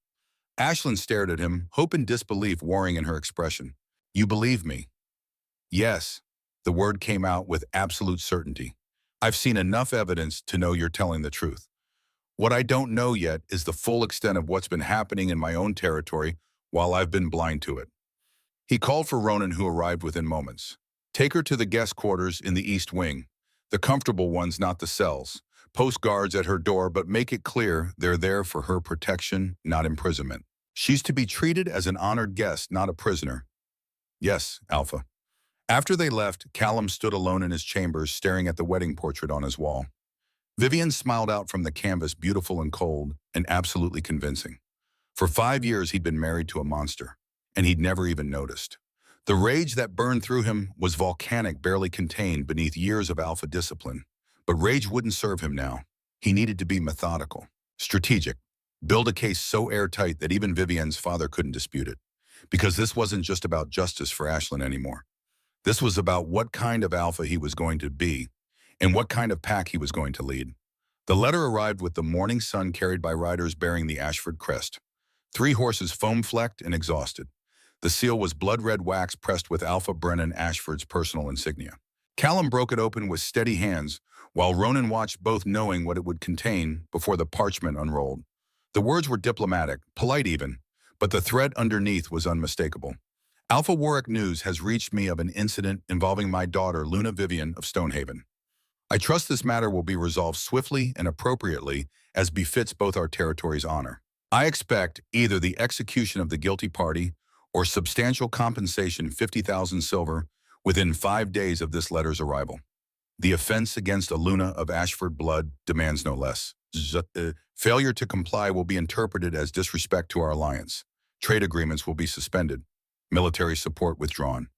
Ashlyn stared at him, hope and disbelief warring in her expression. "You believe me?" "Yes." The word came out with absolute certainty. "I've seen enough evidence to know you're telling the truth. What I don't know yet is the full extent of what's been happening in my own territory while I've been blind to it." He called for Ronan, who arrived within moments. "Take her to the guest quarters in the East Wing. The comfortable ones, not the cells. Post guards at her door, but make it clear they're there for her protection, not imprisonment. She's to be treated as an honored guest, not a prisoner." "Yes, Alpha." After they left, Callum stood alone in his chambers, staring at the wedding portrait on his wall. Vivian smiled out from the canvas, beautiful and cold, and absolutely convincing. For 5 years, he'd been married to a monster, and he'd never even noticed. The rage that burned through him was volcanic, barely contained beneath years of Alpha discipline. But rage wouldn't serve him now. He needed to be methodical, strategic, build a case so airtight that even Vivian's father couldn't dispute it. Because this wasn't just about justice for Ashlyn anymore. This was about what kind of Alpha he was going to be, and what kind of pack he was going to lead. The letter arrived with the morning sun carried by riders bearing the Ashford crest. 3 horses foam-flecked and exhausted. The seal was blood-red wax pressed with Alpha Brennan Ashford's personal insignia. Callum broke it open with steady hands, while Ronan watched, both knowing what it would contain before the parchment unrolled. The words were diplomatic, polite even, but the threat underneath was unmistakable. Alpha Warwick news has reached me of an incident involving my daughter, Luna Vivian of Stonehaven. I trust this matter will be resolved swiftly and appropriately as befits both our territories' honor. I expect either the execution of the guilty party or substantial compensation, 50,000 silver, within 5 days of this letter's arrival. The offense against a Luna of Ashford blood demands no less. Failure to comply will be interpreted as disrespect to our alliance. Trade agreements will be suspended. Military support withdrawn.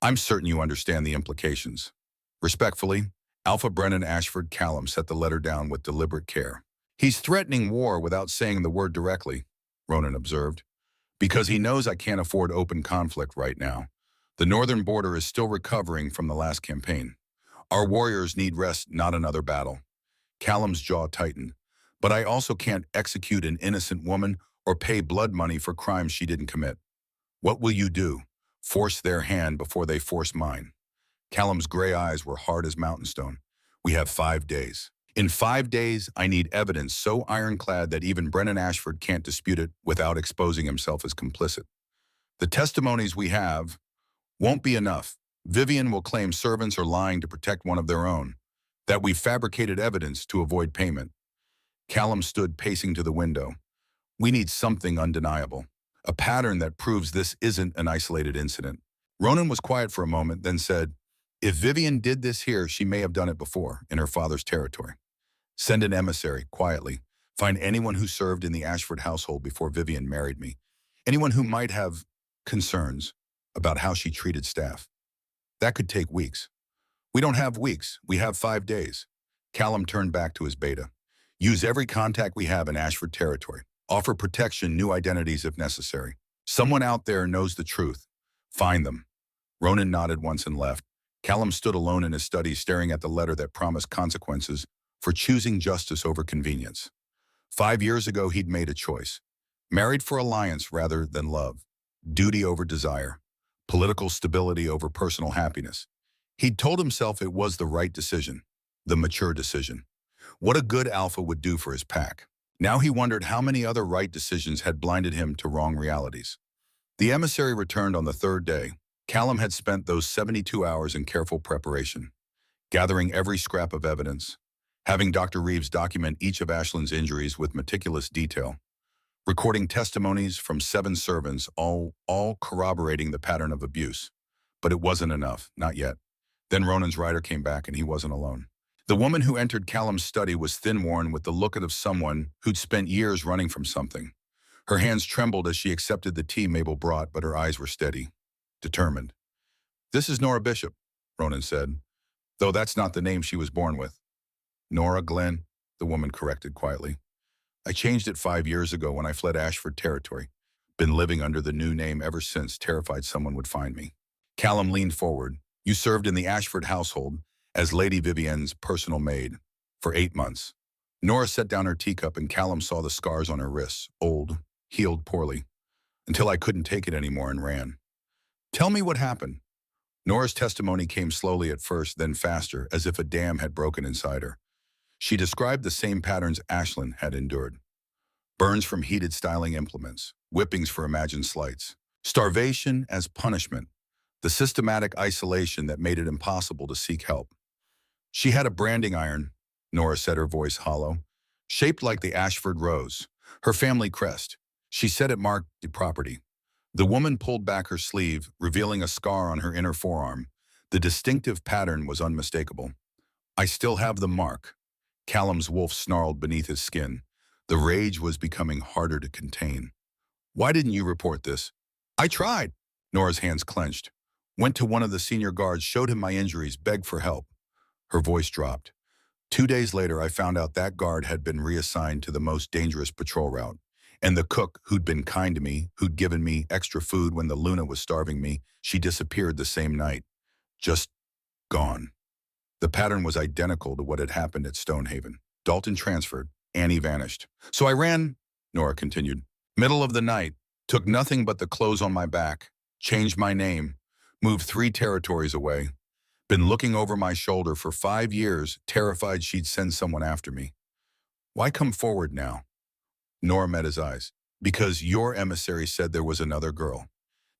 I'm certain you understand the implications. Respectfully, Alpha Brennan Ashford. Callum set the letter down with deliberate care. He's threatening war without saying the word directly, Ronan observed, because he knows I can't afford open conflict right now. The northern border is still recovering from the last campaign. Our warriors need rest, not another battle. Callum's jaw tightened. But I also can't execute an innocent woman or pay blood money for crimes she didn't commit. What will you do? Force their hand before they force mine. Callum's gray eyes were hard as mountainstone. We have 5 days. In 5 days, I need evidence so ironclad that even Brennan Ashford can't dispute it without exposing himself as complicit. The testimonies we have won't be enough. Vivian will claim servants are lying to protect one of their own, that we fabricated evidence to avoid payment. Callum stood pacing to the window. We need something undeniable, a pattern that proves this isn't an isolated incident. Ronan was quiet for a moment, then said, if Vivian did this here, she may have done it before, in her father's territory. Send an emissary, quietly. Find anyone who served in the Ashford household before Vivian married me. Anyone who might have concerns about how she treated staff. That could take weeks. We don't have weeks, we have 5 days. Callum turned back to his beta. Use every contact we have in Ashford territory. Offer protection, new identities if necessary. Someone out there knows the truth. Find them. Ronan nodded once and left. Callum stood alone in his study, staring at the letter that promised consequences for choosing justice over convenience. 5 years ago, he'd made a choice. Married for alliance rather than love. Duty over desire. Political stability over personal happiness. He'd told himself it was the right decision. The mature decision. What a good alpha would do for his pack. Now he wondered how many other right decisions had blinded him to wrong realities. The emissary returned on the 3rd day. Callum had spent those 72 hours in careful preparation, gathering every scrap of evidence, having Dr. Reeves document each of Ashlyn's injuries with meticulous detail, recording testimonies from 7 servants, all corroborating the pattern of abuse. But it wasn't enough, not yet. Then Ronan's rider came back and he wasn't alone. The woman who entered Callum's study was thin-worn with the look of someone who'd spent years running from something. Her hands trembled as she accepted the tea Mabel brought, but her eyes were steady. Determined. This is Nora Bishop, Ronan said, though that's not the name she was born with. Nora Glenn, the woman corrected quietly. I changed it 5 years ago when I fled Ashford territory. Been living under the new name ever since, terrified someone would find me. Callum leaned forward. You served in the Ashford household as Lady Vivian's personal maid for 8 months. Nora set down her teacup and Callum saw the scars on her wrists, old, healed poorly, until I couldn't take it anymore and ran. Tell me what happened. Nora's testimony came slowly at first, then faster, as if a dam had broken inside her. She described the same patterns Ashlyn had endured. Burns from heated styling implements, whippings for imagined slights, starvation as punishment, the systematic isolation that made it impossible to seek help. She had a branding iron, Nora said, her voice hollow, shaped like the Ashford rose, her family crest. She said it marked the property. The woman pulled back her sleeve, revealing a scar on her inner forearm. The distinctive pattern was unmistakable. I still have the mark. Callum's wolf snarled beneath his skin. The rage was becoming harder to contain. Why didn't you report this? I tried. Nora's hands clenched. Went to one of the senior guards, showed him my injuries, begged for help. Her voice dropped. 2 days later, I found out that guard had been reassigned to the most dangerous patrol route. And the cook, who'd been kind to me, who'd given me extra food when the Luna was starving me, she disappeared the same night. Just gone. The pattern was identical to what had happened at Stonehaven. Dalton transferred. Annie vanished. So I ran, Nora continued. Middle of the night, took nothing but the clothes on my back, changed my name, moved 3 territories away. Been looking over my shoulder for 5 years, terrified she'd send someone after me. Why come forward now? Nora met his eyes. Because your emissary said there was another girl.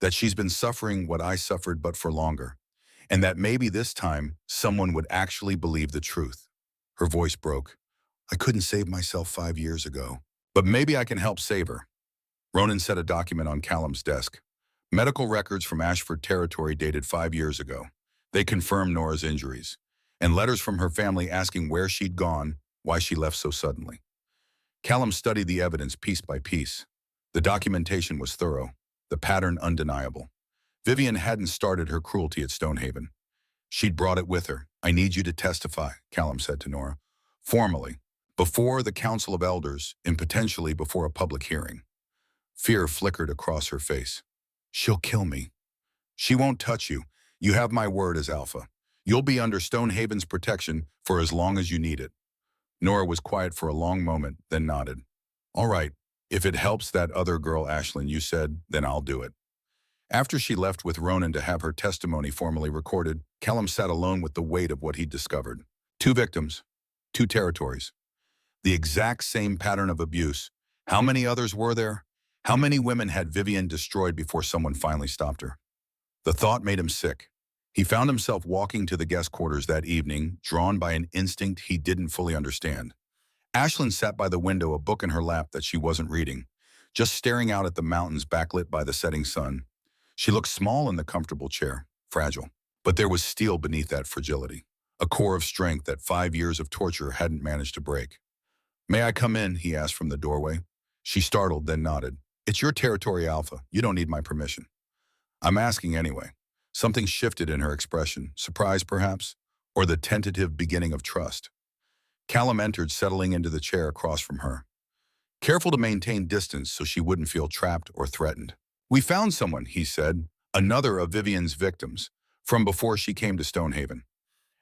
That she's been suffering what I suffered but for longer. And that maybe this time, someone would actually believe the truth. Her voice broke. I couldn't save myself 5 years ago. But maybe I can help save her. Ronan set a document on Callum's desk. Medical records from Ashford Territory dated 5 years ago. They confirmed Nora's injuries. And letters from her family asking where she'd gone, why she left so suddenly. Callum studied the evidence piece by piece. The documentation was thorough, the pattern undeniable. Vivian hadn't started her cruelty at Stonehaven. She'd brought it with her. I need you to testify, Callum said to Nora. Formally, before the Council of Elders, and potentially before a public hearing. Fear flickered across her face. She'll kill me. She won't touch you. You have my word as Alpha. You'll be under Stonehaven's protection for as long as you need it. Nora was quiet for a long moment, then nodded. All right, if it helps that other girl, Ashlyn, you said, then I'll do it. After she left with Ronan to have her testimony formally recorded, Callum sat alone with the weight of what he'd discovered. 2 victims, 2 territories. The exact same pattern of abuse. How many others were there? How many women had Vivian destroyed before someone finally stopped her? The thought made him sick. He found himself walking to the guest quarters that evening, drawn by an instinct he didn't fully understand. Ashlyn sat by the window, a book in her lap that she wasn't reading, just staring out at the mountains backlit by the setting sun. She looked small in the comfortable chair, fragile. But there was steel beneath that fragility, a core of strength that 5 years of torture hadn't managed to break. May I come in? He asked from the doorway. She startled, then nodded. It's your territory, Alpha. You don't need my permission. I'm asking anyway. Something shifted in her expression, surprise perhaps, or the tentative beginning of trust. Callum entered, settling into the chair across from her. Careful to maintain distance so she wouldn't feel trapped or threatened. We found someone, he said, another of Vivian's victims, from before she came to Stonehaven.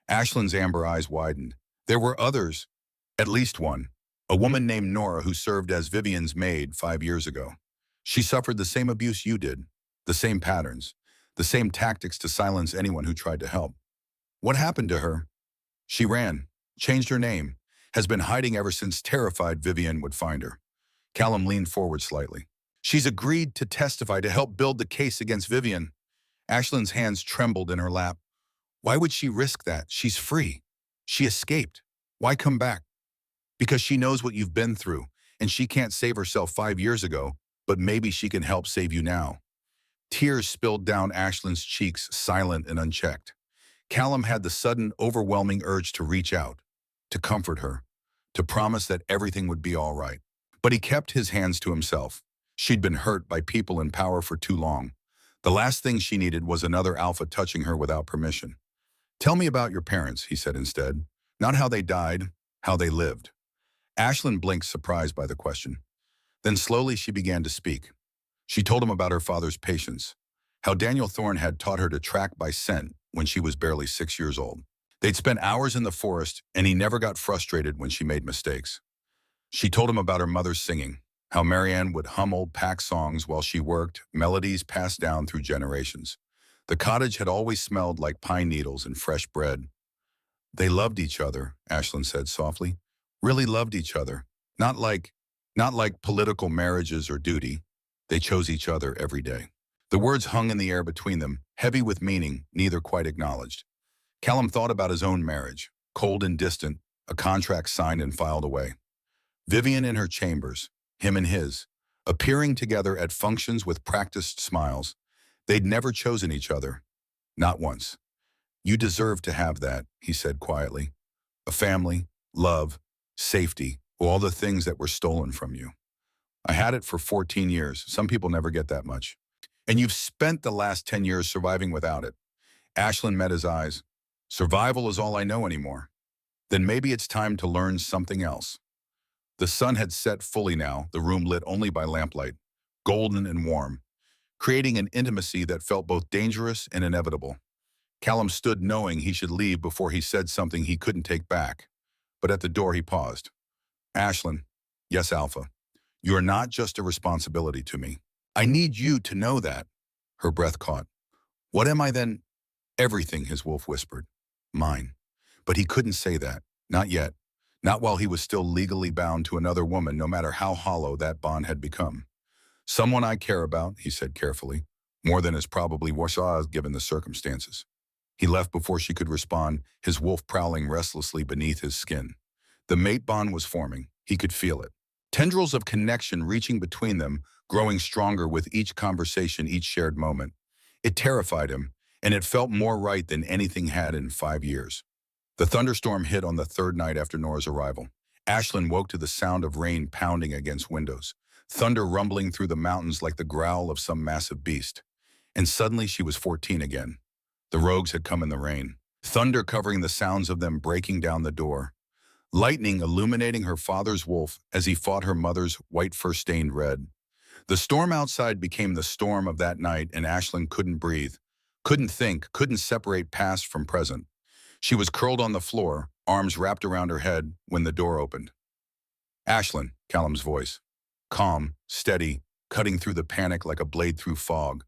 Ashlyn's amber eyes widened. There were others, at least one, a woman named Nora who served as Vivian's maid 5 years ago. She suffered the same abuse you did, the same patterns, the same tactics to silence anyone who tried to help. What happened to her? She ran, changed her name, has been hiding ever since, terrified Vivian would find her. Callum leaned forward slightly. She's agreed to testify to help build the case against Vivian. Ashlyn's hands trembled in her lap. Why would she risk that? She's free. She escaped. Why come back? Because she knows what you've been through, and she can't save herself 5 years ago, but maybe she can help save you now. Tears spilled down Ashlyn's cheeks, silent and unchecked. Callum had the sudden, overwhelming urge to reach out, to comfort her, to promise that everything would be all right. But he kept his hands to himself. She'd been hurt by people in power for too long. The last thing she needed was another Alpha touching her without permission. Tell me about your parents, he said instead. Not how they died, how they lived. Ashlyn blinked, surprised by the question. Then slowly she began to speak. She told him about her father's patience, how Daniel Thorne had taught her to track by scent when she was barely 6 years old. They'd spent hours in the forest, and he never got frustrated when she made mistakes. She told him about her mother's singing, how Marianne would hum old pack songs while she worked, melodies passed down through generations. The cottage had always smelled like pine needles and fresh bread. They loved each other, Ashlyn said softly. Really loved each other. Not like political marriages or duty. They chose each other every day. The words hung in the air between them, heavy with meaning, neither quite acknowledged. Callum thought about his own marriage, cold and distant, a contract signed and filed away. Vivian in her chambers, him in his, appearing together at functions with practiced smiles. They'd never chosen each other. Not once. You deserve to have that, he said quietly. A family, love, safety, all the things that were stolen from you. I had it for 14 years. Some people never get that much. And you've spent the last 10 years surviving without it. Ashlyn met his eyes. Survival is all I know anymore. Then maybe it's time to learn something else. The sun had set fully now, the room lit only by lamplight, golden and warm, creating an intimacy that felt both dangerous and inevitable. Callum stood knowing he should leave before he said something he couldn't take back. But at the door he paused. Ashlyn, yes, Alpha, you are not just a responsibility to me. I need you to know that. Her breath caught. What am I then? Everything, his wolf whispered. Mine. But he couldn't say that. Not yet. Not while he was still legally bound to another woman, no matter how hollow that bond had become. Someone I care about, he said carefully, more than is probably was given the circumstances. He left before she could respond, his wolf prowling restlessly beneath his skin. The mate bond was forming. He could feel it. Tendrils of connection reaching between them, growing stronger with each conversation, each shared moment. It terrified him, and it felt more right than anything had in 5 years. The thunderstorm hit on the third night after Nora's arrival. Ashlyn woke to the sound of rain pounding against windows, thunder rumbling through the mountains like the growl of some massive beast. And suddenly she was 14 again. The rogues had come in the rain, thunder covering the sounds of them breaking down the door, lightning illuminating her father's wolf as he fought her mother's white fur stained red. The storm outside became the storm of that night, and Ashlyn couldn't breathe, couldn't think, couldn't separate past from present. She was curled on the floor, arms wrapped around her head, when the door opened. Ashlyn, Callum's voice. Calm, steady, cutting through the panic like a blade through fog.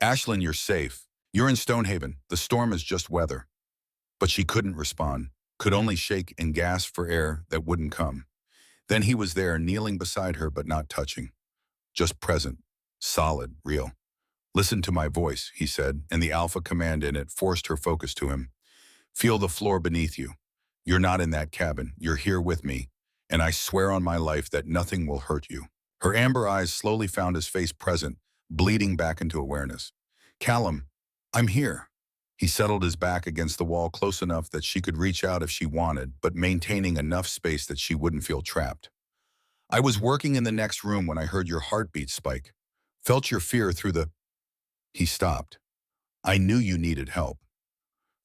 Ashlyn, you're safe. You're in Stonehaven. The storm is just weather. But she couldn't respond, could only shake and gasp for air that wouldn't come. Then he was there, kneeling beside her but not touching. Just present, solid, real. Listen to my voice, he said, and the alpha command in it forced her focus to him. Feel the floor beneath you. You're not in that cabin. You're here with me, and I swear on my life that nothing will hurt you. Her amber eyes slowly found his face present, bleeding back into awareness. Callum, I'm here. He settled his back against the wall close enough that she could reach out if she wanted, but maintaining enough space that she wouldn't feel trapped. I was working in the next room when I heard your heartbeat spike. Felt your fear through the... He stopped. I knew you needed help.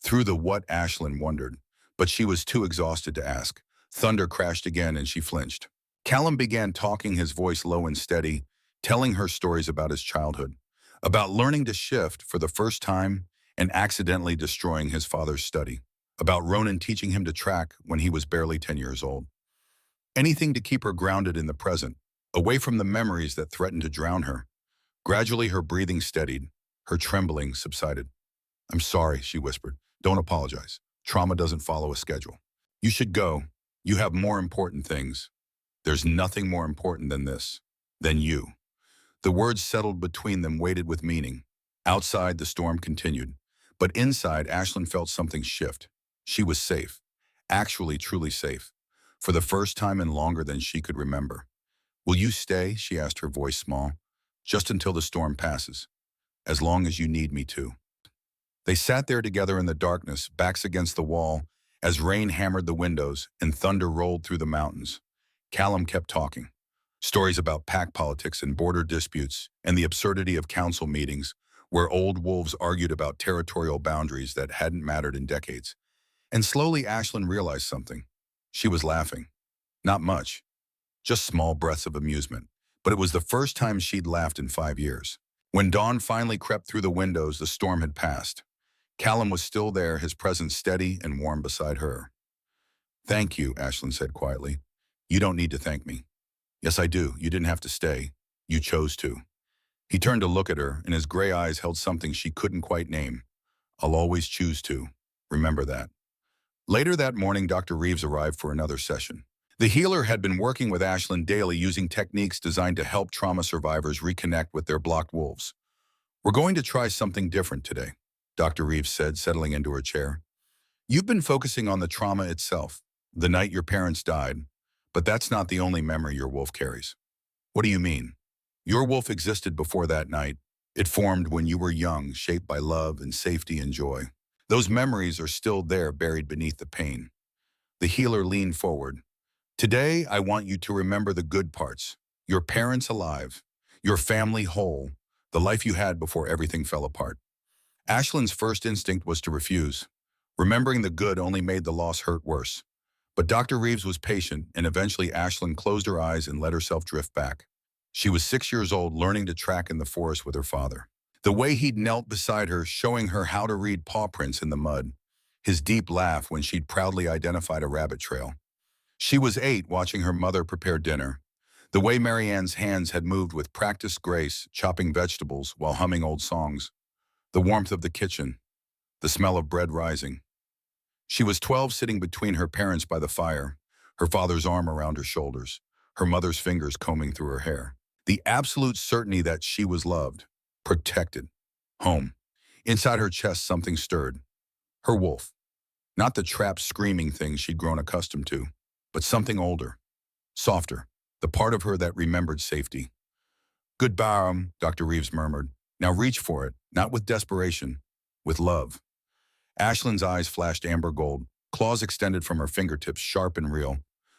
Through the what, Ashlyn wondered, but she was too exhausted to ask. Thunder crashed again and she flinched. Callum began talking, his voice low and steady, telling her stories about his childhood, about learning to shift for the first time and accidentally destroying his father's study, about Ronan teaching him to track when he was barely 10 years old. Anything to keep her grounded in the present, away from the memories that threatened to drown her. Gradually her breathing steadied, her trembling subsided. I'm sorry, she whispered. Don't apologize. Trauma doesn't follow a schedule. You should go. You have more important things. There's nothing more important than this, than you. The words settled between them, weighted with meaning. Outside, the storm continued. But inside, Ashlyn felt something shift. She was safe. Actually, truly safe. For the first time in longer than she could remember. Will you stay? She asked, her voice small. Just until the storm passes. As long as you need me to. They sat there together in the darkness, backs against the wall, as rain hammered the windows and thunder rolled through the mountains. Callum kept talking. Stories about pack politics and border disputes and the absurdity of council meetings where old wolves argued about territorial boundaries that hadn't mattered in decades. And slowly Ashlyn realized something. She was laughing. Not much. Just small breaths of amusement. But it was the first time she'd laughed in 5 years. When dawn finally crept through the windows, the storm had passed. Callum was still there, his presence steady and warm beside her. Thank you, Ashlyn said quietly. You don't need to thank me. Yes, I do. You didn't have to stay. You chose to. He turned to look at her, and his gray eyes held something she couldn't quite name. I'll always choose to. Remember that. Later that morning, Dr. Reeves arrived for another session. The healer had been working with Ashlyn daily using techniques designed to help trauma survivors reconnect with their blocked wolves. We're going to try something different today, Dr. Reeves said, settling into her chair. You've been focusing on the trauma itself, the night your parents died, but that's not the only memory your wolf carries. What do you mean? Your wolf existed before that night. It formed when you were young, shaped by love and safety and joy. Those memories are still there, buried beneath the pain. The healer leaned forward. Today, I want you to remember the good parts. Your parents alive, your family whole, the life you had before everything fell apart. Ashlyn's first instinct was to refuse. Remembering the good only made the loss hurt worse. But Dr. Reeves was patient, and eventually Ashlyn closed her eyes and let herself drift back. She was 6 years old, learning to track in the forest with her father. The way he'd knelt beside her, showing her how to read paw prints in the mud. His deep laugh when she'd proudly identified a rabbit trail. She was 8, watching her mother prepare dinner. The way Marianne's hands had moved with practiced grace, chopping vegetables while humming old songs. The warmth of the kitchen, the smell of bread rising. She was 12, sitting between her parents by the fire, her father's arm around her shoulders, her mother's fingers combing through her hair. The absolute certainty that she was loved, protected, home. Inside her chest, something stirred. Her wolf. Not the trapped, screaming thing she'd grown accustomed to, but something older, softer, the part of her that remembered safety. Goodbye, Dr. Reeves murmured. Now reach for it, not with desperation, with love. Ashlyn's eyes flashed amber gold, claws extended from her fingertips, sharp and real.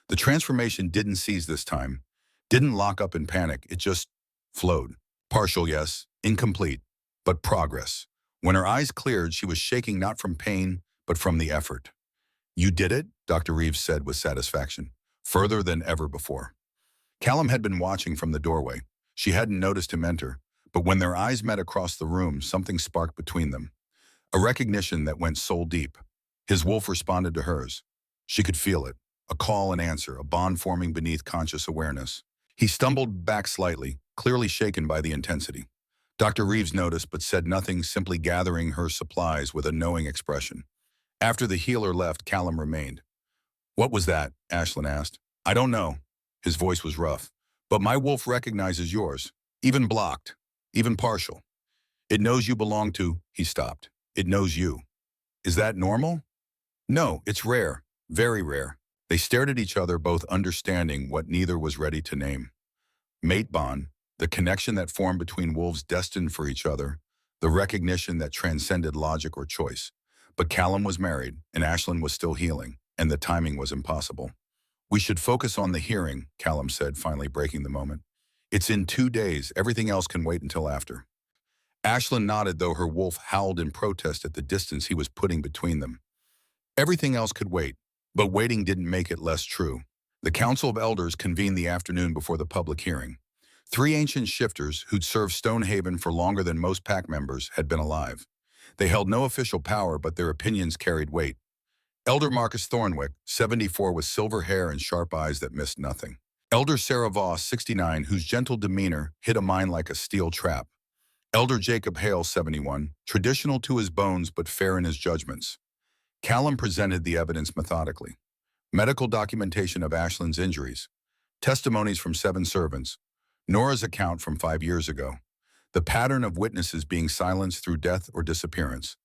The transformation didn't seize this time, didn't lock up in panic, it just flowed. Partial, yes, incomplete, but progress. When her eyes cleared, she was shaking not from pain, but from the effort. You did it, Dr. Reeves said with satisfaction, further than ever before. Callum had been watching from the doorway. She hadn't noticed him enter, but when their eyes met across the room, something sparked between them. A recognition that went soul deep. His wolf responded to hers. She could feel it, a call and answer, a bond forming beneath conscious awareness. He stumbled back slightly, clearly shaken by the intensity. Dr. Reeves noticed but said nothing, simply gathering her supplies with a knowing expression. After the healer left, Callum remained. What was that? Ashlyn asked. I don't know. His voice was rough. But my wolf recognizes yours, even blocked, even partial. It knows you belong to, he stopped. It knows you. Is that normal? No, it's rare, very rare. They stared at each other, both understanding what neither was ready to name. Mate bond, the connection that formed between wolves destined for each other, the recognition that transcended logic or choice. But Callum was married, and Ashlyn was still healing, and the timing was impossible. We should focus on the hearing, Callum said, finally breaking the moment. It's in 2 days, everything else can wait until after. Ashlyn nodded, though her wolf howled in protest at the distance he was putting between them. Everything else could wait, but waiting didn't make it less true. The Council of Elders convened the afternoon before the public hearing. 3 ancient shifters who'd served Stonehaven for longer than most pack members had been alive. They held no official power, but their opinions carried weight. Elder Marcus Thornwick, 74, with silver hair and sharp eyes that missed nothing. Elder Sarah Voss, 69, whose gentle demeanor hid a mind like a steel trap. Elder Jacob Hale, 71, traditional to his bones but fair in his judgments. Callum presented the evidence methodically. Medical documentation of Ashlyn's injuries, testimonies from 7 servants, Nora's account from 5 years ago, the pattern of witnesses being silenced through death or disappearance.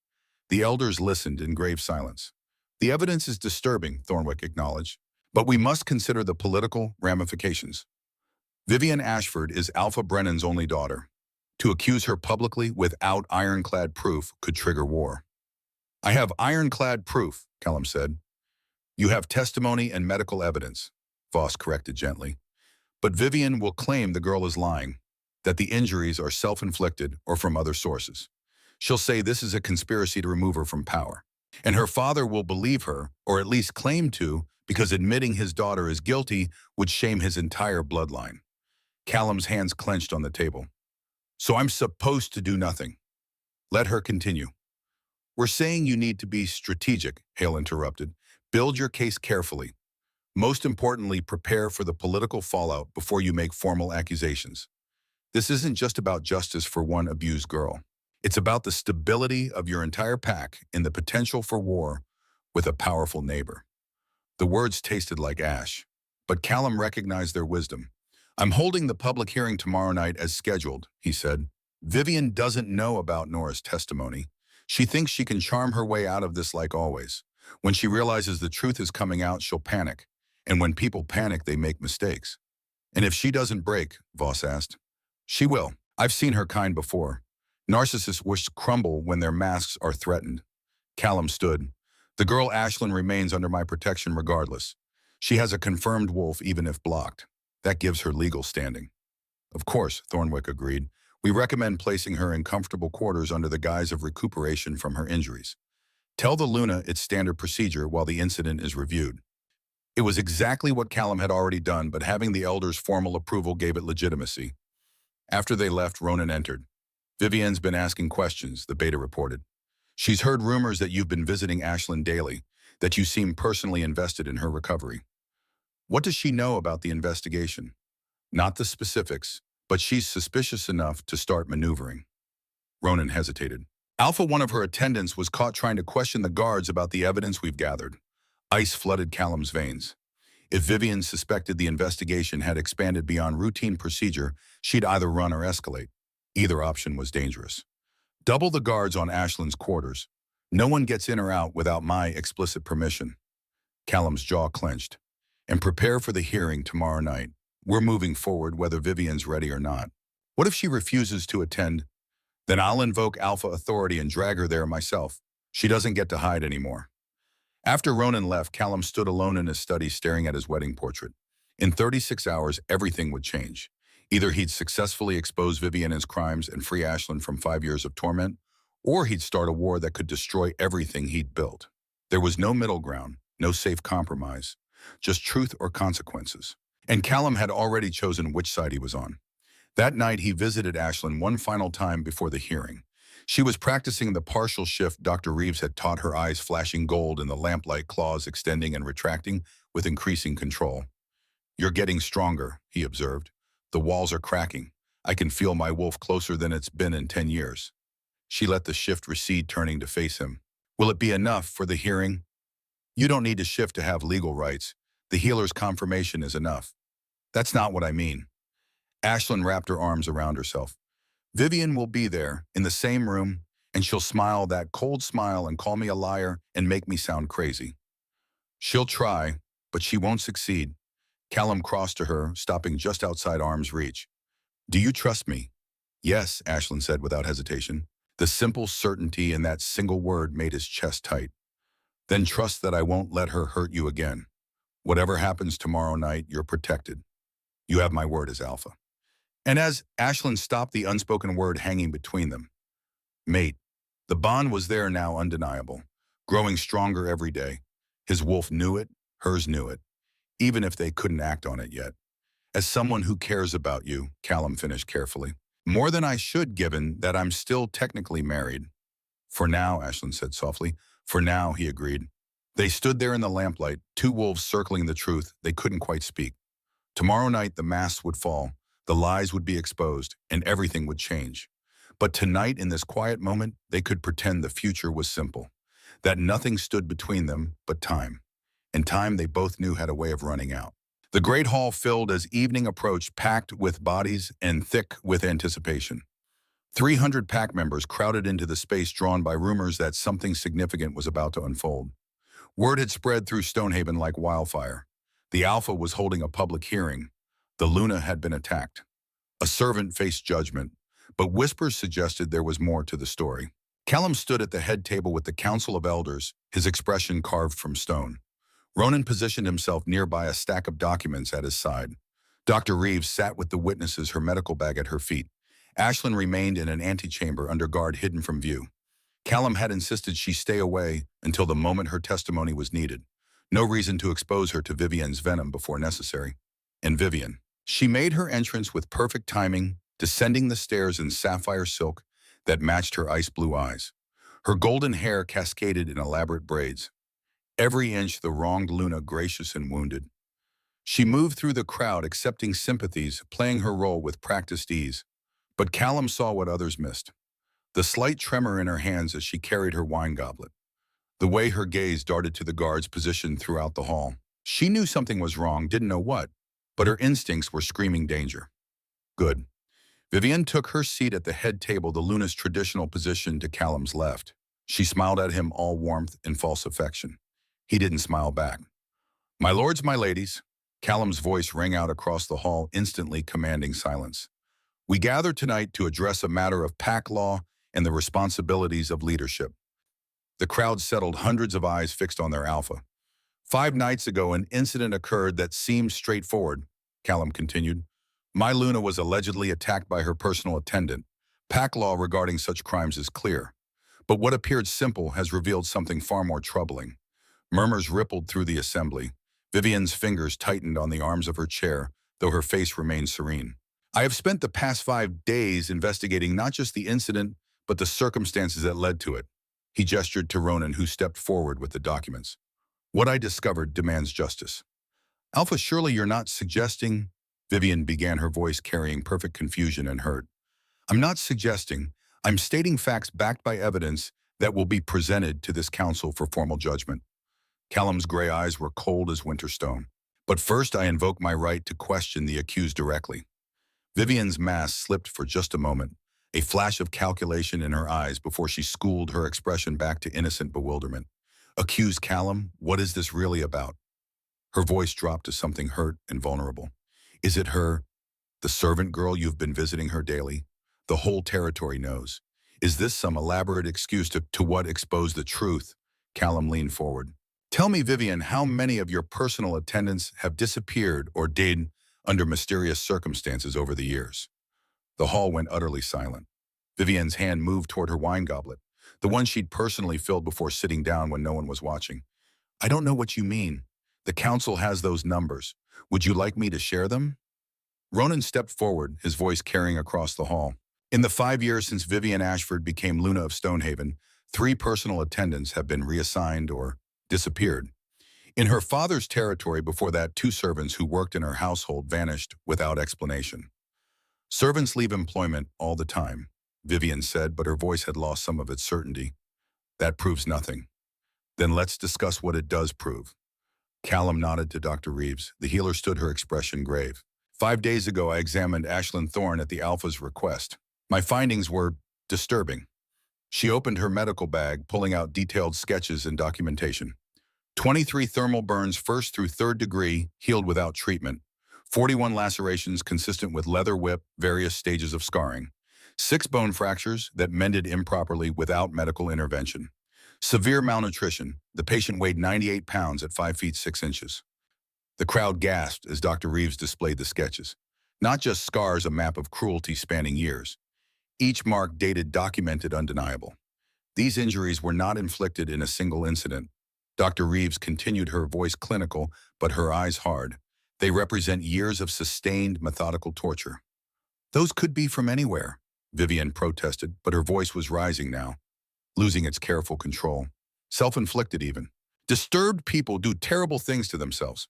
The elders listened in grave silence. The evidence is disturbing, Thornwick acknowledged, but we must consider the political ramifications. Vivian Ashford is Alpha Brennan's only daughter. To accuse her publicly without ironclad proof could trigger war. I have ironclad proof, Callum said. You have testimony and medical evidence, Voss corrected gently. But Vivian will claim the girl is lying, that the injuries are self-inflicted or from other sources. She'll say this is a conspiracy to remove her from power. And her father will believe her, or at least claim to, because admitting his daughter is guilty would shame his entire bloodline. Callum's hands clenched on the table. So I'm supposed to do nothing. Let her continue. We're saying you need to be strategic, Hale interrupted. Build your case carefully. Most importantly, prepare for the political fallout before you make formal accusations. This isn't just about justice for one abused girl. It's about the stability of your entire pack and the potential for war with a powerful neighbor. The words tasted like ash, but Callum recognized their wisdom. I'm holding the public hearing tomorrow night as scheduled, he said. Vivian doesn't know about Nora's testimony. She thinks she can charm her way out of this like always. When she realizes the truth is coming out, she'll panic. And when people panic, they make mistakes. And if she doesn't break, Voss asked. She will. I've seen her kind before. Narcissists wish crumble when their masks are threatened. Callum stood. The girl Ashlyn remains under my protection regardless. She has a confirmed wolf even if blocked. That gives her legal standing. Of course, Thornwick agreed. We recommend placing her in comfortable quarters under the guise of recuperation from her injuries. Tell the Luna it's standard procedure while the incident is reviewed. It was exactly what Callum had already done, but having the elders' formal approval gave it legitimacy. After they left, Ronan entered. Vivian's been asking questions, the beta reported. She's heard rumors that you've been visiting Ashlyn daily, that you seem personally invested in her recovery. What does she know about the investigation? Not the specifics, but she's suspicious enough to start maneuvering. Ronan hesitated. Alpha, one of her attendants, was caught trying to question the guards about the evidence we've gathered. Ice flooded Callum's veins. If Vivian suspected the investigation had expanded beyond routine procedure, she'd either run or escalate. Either option was dangerous. Double the guards on Ashlyn's quarters. No one gets in or out without my explicit permission. Callum's jaw clenched. And prepare for the hearing tomorrow night. We're moving forward whether Vivian's ready or not. What if she refuses to attend? Then I'll invoke Alpha authority and drag her there myself. She doesn't get to hide anymore. After Ronan left, Callum stood alone in his study staring at his wedding portrait. In 36 hours, everything would change. Either he'd successfully expose Vivian as crimes and free Ashlyn from 5 years of torment, or he'd start a war that could destroy everything he'd built. There was no middle ground, no safe compromise, just truth or consequences. And Callum had already chosen which side he was on. That night, he visited Ashlyn one final time before the hearing. She was practicing the partial shift Dr. Reeves had taught her, eyes flashing gold and the lamplight claws extending and retracting with increasing control. You're getting stronger, he observed. The walls are cracking. I can feel my wolf closer than it's been in 10 years. She let the shift recede, turning to face him. Will it be enough for the hearing? You don't need to shift to have legal rights. The healer's confirmation is enough. That's not what I mean. Ashlyn wrapped her arms around herself. Vivian will be there, in the same room, and she'll smile that cold smile and call me a liar and make me sound crazy. She'll try, but she won't succeed. Callum crossed to her, stopping just outside arm's reach. Do you trust me? Yes, Ashlyn said without hesitation. The simple certainty in that single word made his chest tight. Then trust that I won't let her hurt you again. Whatever happens tomorrow night, you're protected. You have my word as Alpha. And as Ashlyn stopped, the unspoken word hanging between them. Mate. The bond was there now, undeniable, growing stronger every day. His wolf knew it, hers knew it, even if they couldn't act on it yet. As someone who cares about you, Callum finished carefully. More than I should, given that I'm still technically married. For now, Ashlyn said softly. For now, he agreed. They stood there in the lamplight, two wolves circling the truth they couldn't quite speak. Tomorrow night, the masks would fall, the lies would be exposed, and everything would change. But tonight, in this quiet moment, they could pretend the future was simple, that nothing stood between them but time. And time they both knew had a way of running out. The great hall filled as evening approached, packed with bodies and thick with anticipation. 300 pack members crowded into the space, drawn by rumors that something significant was about to unfold. Word had spread through Stonehaven like wildfire. The Alpha was holding a public hearing. The Luna had been attacked. A servant faced judgment, but whispers suggested there was more to the story. Callum stood at the head table with the Council of Elders, his expression carved from stone. Ronan positioned himself nearby, a stack of documents at his side. Dr. Reeves sat with the witnesses, her medical bag at her feet. Ashlyn remained in an antechamber under guard, hidden from view. Callum had insisted she stay away until the moment her testimony was needed. No reason to expose her to Vivian's venom before necessary. And Vivian. She made her entrance with perfect timing, descending the stairs in sapphire silk that matched her ice-blue eyes. Her golden hair cascaded in elaborate braids. Every inch the wronged Luna, gracious and wounded. She moved through the crowd, accepting sympathies, playing her role with practiced ease. But Callum saw what others missed. The slight tremor in her hands as she carried her wine goblet. The way her gaze darted to the guards positioned throughout the hall. She knew something was wrong, didn't know what, but her instincts were screaming danger. Good. Vivian took her seat at the head table, the Luna's traditional position to Callum's left. She smiled at him, all warmth and false affection. He didn't smile back. My lords, my ladies, Callum's voice rang out across the hall, instantly commanding silence. We gather tonight to address a matter of pack law and the responsibilities of leadership. The crowd settled, hundreds of eyes fixed on their Alpha. 5 nights ago, an incident occurred that seemed straightforward, Callum continued. My Luna was allegedly attacked by her personal attendant. Pack law regarding such crimes is clear. But what appeared simple has revealed something far more troubling. Murmurs rippled through the assembly. Vivian's fingers tightened on the arms of her chair, though her face remained serene. I have spent the past 5 days investigating not just the incident, but the circumstances that led to it. He gestured to Ronan, who stepped forward with the documents. What I discovered demands justice. Alpha, surely you're not suggesting... Vivian began, her voice carrying perfect confusion and hurt. I'm not suggesting. I'm stating facts backed by evidence that will be presented to this council for formal judgment. Callum's gray eyes were cold as winter stone. But first I invoke my right to question the accused directly. Vivian's mask slipped for just a moment, a flash of calculation in her eyes before she schooled her expression back to innocent bewilderment. Accused Callum, what is this really about? Her voice dropped to something hurt and vulnerable. Is it her, the servant girl you've been visiting her daily? The whole territory knows. Is this some elaborate excuse to what exposed the truth? Callum leaned forward. Tell me, Vivian, how many of your personal attendants have disappeared or died under mysterious circumstances over the years? The hall went utterly silent. Vivian's hand moved toward her wine goblet, the one she'd personally filled before sitting down when no one was watching. I don't know what you mean. The council has those numbers. Would you like me to share them? Ronan stepped forward, his voice carrying across the hall. In the 5 years since Vivian Ashford became Luna of Stonehaven, 3 personal attendants have been reassigned or disappeared. In her father's territory before that, 2 servants who worked in her household vanished without explanation. Servants leave employment all the time, Vivian said, but her voice had lost some of its certainty. That proves nothing. Then let's discuss what it does prove. Callum nodded to Dr. Reeves. The healer stood, her expression grave. 5 days ago, I examined Ashlyn Thorne at the Alpha's request. My findings were disturbing. She opened her medical bag, pulling out detailed sketches and documentation. 23 thermal burns, 1st through 3rd degree, healed without treatment. 41 lacerations consistent with leather whip, various stages of scarring. 6 bone fractures that mended improperly without medical intervention. Severe malnutrition. The patient weighed 98 pounds at 5 feet 6 inches. The crowd gasped as Dr. Reeves displayed the sketches. Not just scars, a map of cruelty spanning years. Each mark dated, documented, undeniable. These injuries were not inflicted in a single incident. Dr. Reeves continued, her voice clinical, but her eyes hard. They represent years of sustained, methodical torture. Those could be from anywhere, Vivian protested, but her voice was rising now, losing its careful control. Self-inflicted even. Disturbed people do terrible things to themselves.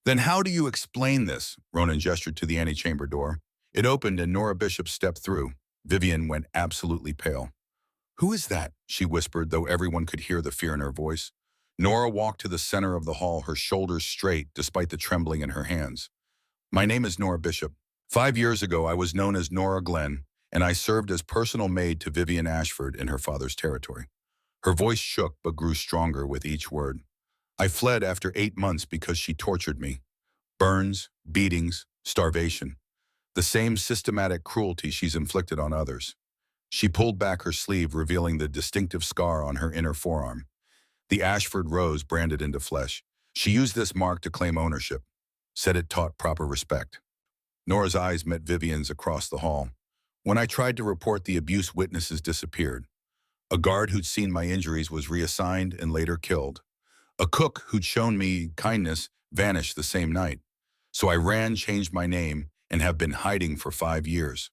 Then how do you explain this? Ronan gestured to the antechamber door. It opened and Nora Bishop stepped through. Vivian went absolutely pale. Who is that? She whispered, though everyone could hear the fear in her voice. Nora walked to the center of the hall, her shoulders straight despite the trembling in her hands. My name is Nora Bishop. 5 years ago, I was known as Nora Glenn, and I served as personal maid to Vivian Ashford in her father's territory. Her voice shook but grew stronger with each word. I fled after 8 months because she tortured me. Burns, beatings, starvation. The same systematic cruelty she's inflicted on others. She pulled back her sleeve, revealing the distinctive scar on her inner forearm. The Ashford rose branded into flesh. She used this mark to claim ownership. Said it taught proper respect. Nora's eyes met Vivian's across the hall. When I tried to report the abuse, witnesses disappeared. A guard who'd seen my injuries was reassigned and later killed. A cook who'd shown me kindness vanished the same night. So I ran, changed my name, and have been hiding for 5 years.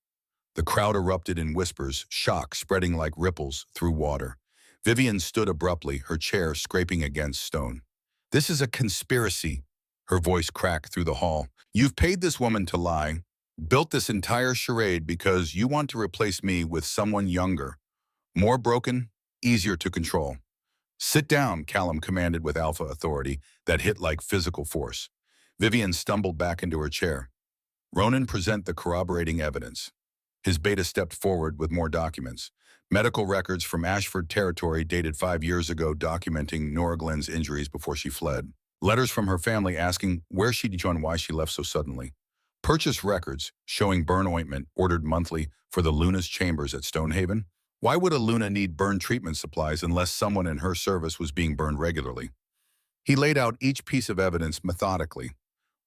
The crowd erupted in whispers, shock spreading like ripples through water. Vivian stood abruptly, her chair scraping against stone. This is a conspiracy. Her voice cracked through the hall. You've paid this woman to lie, built this entire charade because you want to replace me with someone younger, more broken, easier to control. Sit down, Callum commanded with alpha authority that hit like physical force. Vivian stumbled back into her chair. Ronan, present the corroborating evidence. His beta stepped forward with more documents. Medical records from Ashford territory dated 5 years ago documenting Nora Glenn's injuries before she fled. Letters from her family asking where she'd gone, why she left so suddenly. Purchase records showing burn ointment ordered monthly for the Luna's chambers at Stonehaven. Why would a Luna need burn treatment supplies unless someone in her service was being burned regularly? He laid out each piece of evidence methodically.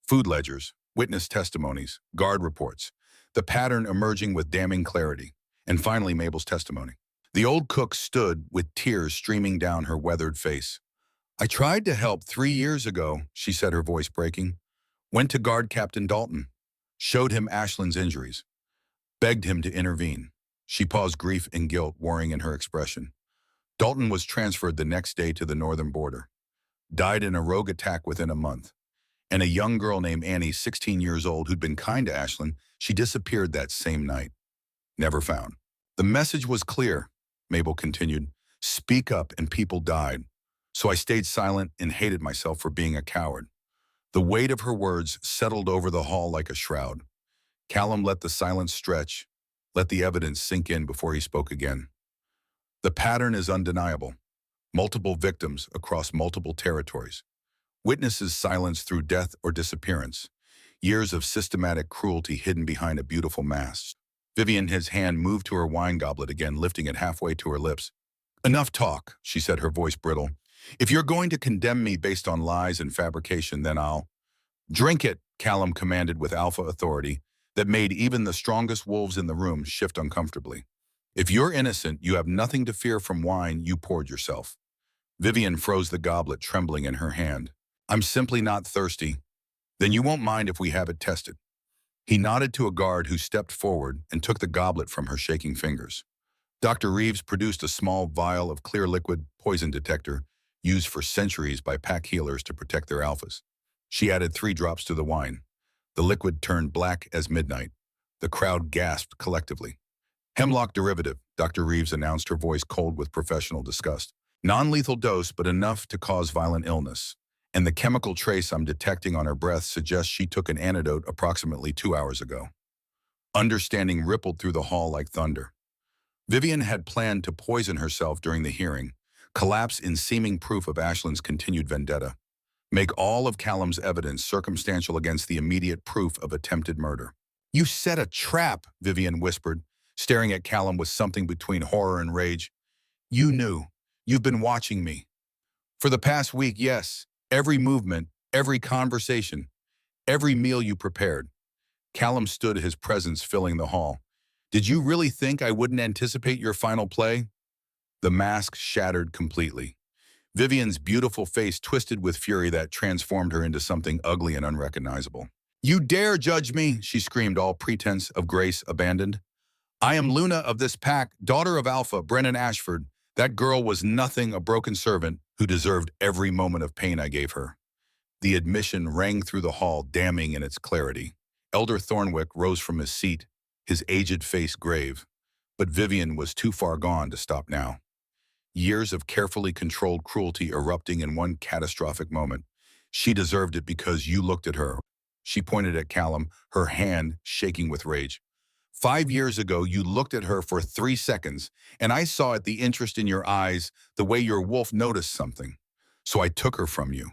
Food ledgers, witness testimonies, guard reports, the pattern emerging with damning clarity, and finally Mabel's testimony. The old cook stood with tears streaming down her weathered face. I tried to help 3 years ago, she said, her voice breaking. Went to guard Captain Dalton. showed him Ashlyn's injuries, begged him to intervene. She paused, grief and guilt warring in her expression. Dalton was transferred the next day to the northern border, died in a rogue attack within a month. And a young girl named Annie, 16 years old, who'd been kind to Ashlyn, she disappeared that same night. Never found. The message was clear, Mabel continued. Speak up and people died. So I stayed silent and hated myself for being a coward. The weight of her words settled over the hall like a shroud. Callum let the silence stretch, let the evidence sink in before he spoke again. The pattern is undeniable. Multiple victims across multiple territories. Witnesses silenced through death or disappearance. Years of systematic cruelty hidden behind a beautiful mask. Vivian, his hand moved to her wine goblet again, lifting it halfway to her lips. Enough talk, she said, her voice brittle. If you're going to condemn me based on lies and fabrication, then I'll... Drink it, Callum commanded with alpha authority that made even the strongest wolves in the room shift uncomfortably. If you're innocent, you have nothing to fear from wine you poured yourself. Vivian froze the goblet, trembling in her hand. I'm simply not thirsty. Then you won't mind if we have it tested. He nodded to a guard who stepped forward and took the goblet from her shaking fingers. Dr. Reeves produced a small vial of clear liquid poison detector used for centuries by pack healers to protect their alphas. She added 3 drops to the wine. The liquid turned black as midnight. The crowd gasped collectively. Hemlock derivative, Dr. Reeves announced, her voice cold with professional disgust. Non-lethal dose, but enough to cause violent illness. And the chemical trace I'm detecting on her breath suggests she took an antidote approximately 2 hours ago. Understanding rippled through the hall like thunder. Vivian had planned to poison herself during the hearing, collapse in seeming proof of Ashlyn's continued vendetta, make all of Callum's evidence circumstantial against the immediate proof of attempted murder. You set a trap, Vivian whispered, staring at Callum with something between horror and rage. You knew. You've been watching me. For the past week, yes. Every movement, every conversation, every meal you prepared. Callum stood, his presence filling the hall. Did you really think I wouldn't anticipate your final play? The mask shattered completely. Vivian's beautiful face twisted with fury that transformed her into something ugly and unrecognizable. You dare judge me, she screamed, all pretense of grace abandoned. I am Luna of this pack, daughter of Alpha, Brennan Ashford. That girl was nothing, a broken servant who deserved every moment of pain I gave her. The admission rang through the hall, damning in its clarity. Elder Thornwick rose from his seat, his aged face grave. But Vivian was too far gone to stop now. Years of carefully controlled cruelty erupting in one catastrophic moment. She deserved it because you looked at her. She pointed at Callum, her hand shaking with rage. 5 years ago, you looked at her for 3 seconds, and I saw it, the interest in your eyes, the way your wolf noticed something. So I took her from you.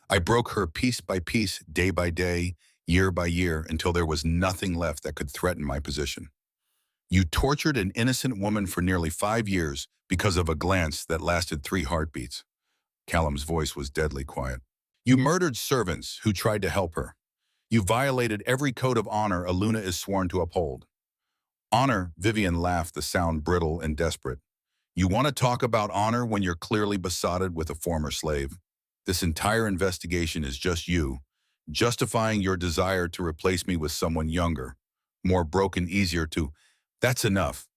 I broke her piece by piece, day by day, year by year, until there was nothing left that could threaten my position. You tortured an innocent woman for nearly 5 years because of a glance that lasted 3 heartbeats. Callum's voice was deadly quiet. You murdered servants who tried to help her. You violated every code of honor a Luna is sworn to uphold. Honor, Vivian laughed, the sound brittle and desperate. You want to talk about honor when you're clearly besotted with a former slave? This entire investigation is just you, justifying your desire to replace me with someone younger, more broken, easier to... That's enough.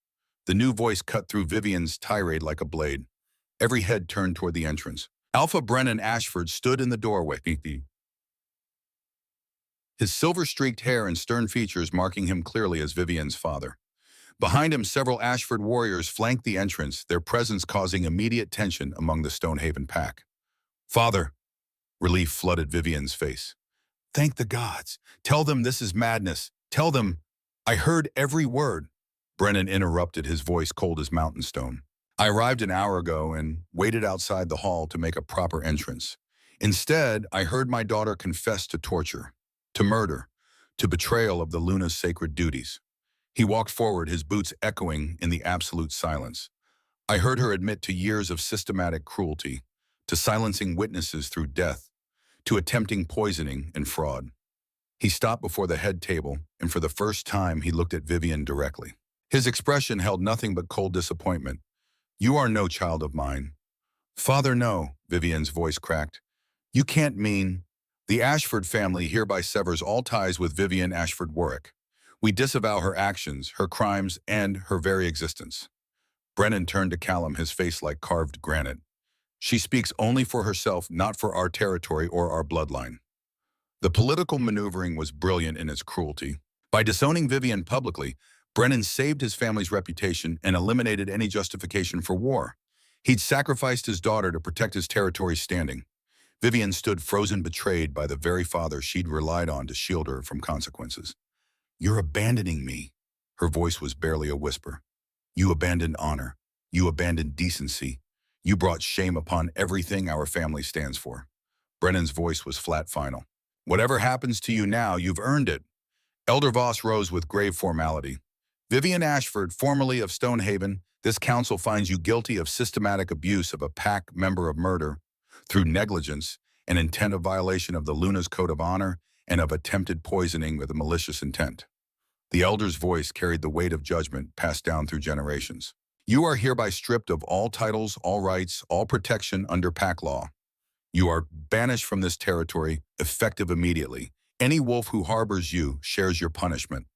The new voice cut through Vivian's tirade like a blade. Every head turned toward the entrance. Alpha Brennan Ashford stood in the doorway, his silver-streaked hair and stern features marking him clearly as Vivian's father. Behind him, several Ashford warriors flanked the entrance, their presence causing immediate tension among the Stonehaven pack. Father, relief flooded Vivian's face. Thank the gods. Tell them this is madness. Tell them... I heard every word. Brennan interrupted, his voice cold as mountain stone. I arrived an hour ago and waited outside the hall to make a proper entrance. Instead, I heard my daughter confess to torture, to murder, to betrayal of the Luna's sacred duties. He walked forward, his boots echoing in the absolute silence. I heard her admit to years of systematic cruelty, to silencing witnesses through death, to attempting poisoning and fraud. He stopped before the head table, and for the first time he looked at Vivian directly. His expression held nothing but cold disappointment. You are no child of mine. Father, no, Vivian's voice cracked. You can't mean... The Ashford family hereby severs all ties with Vivian Ashford Warwick. We disavow her actions, her crimes, and her very existence. Brennan turned to Callum, his face like carved granite. She speaks only for herself, not for our territory or our bloodline. The political maneuvering was brilliant in its cruelty. By disowning Vivian publicly, Brennan saved his family's reputation and eliminated any justification for war. He'd sacrificed his daughter to protect his territory's standing. Vivian stood frozen, betrayed by the very father she'd relied on to shield her from consequences. "You're abandoning me." Her voice was barely a whisper. "You abandoned honor. You abandoned decency. You brought shame upon everything our family stands for." Brennan's voice was flat, final. "Whatever happens to you now, you've earned it." Elder Voss rose with grave formality. "Vivian Ashford, formerly of Stonehaven, this council finds you guilty of systematic abuse of a pack member, of murder through negligence and intent, of violation of the Luna's code of honor, and of attempted poisoning with a malicious intent." The elder's voice carried the weight of judgment passed down through generations. "You are hereby stripped of all titles, all rights, all protection under pack law. You are banished from this territory, effective immediately. Any wolf who harbors you shares your punishment."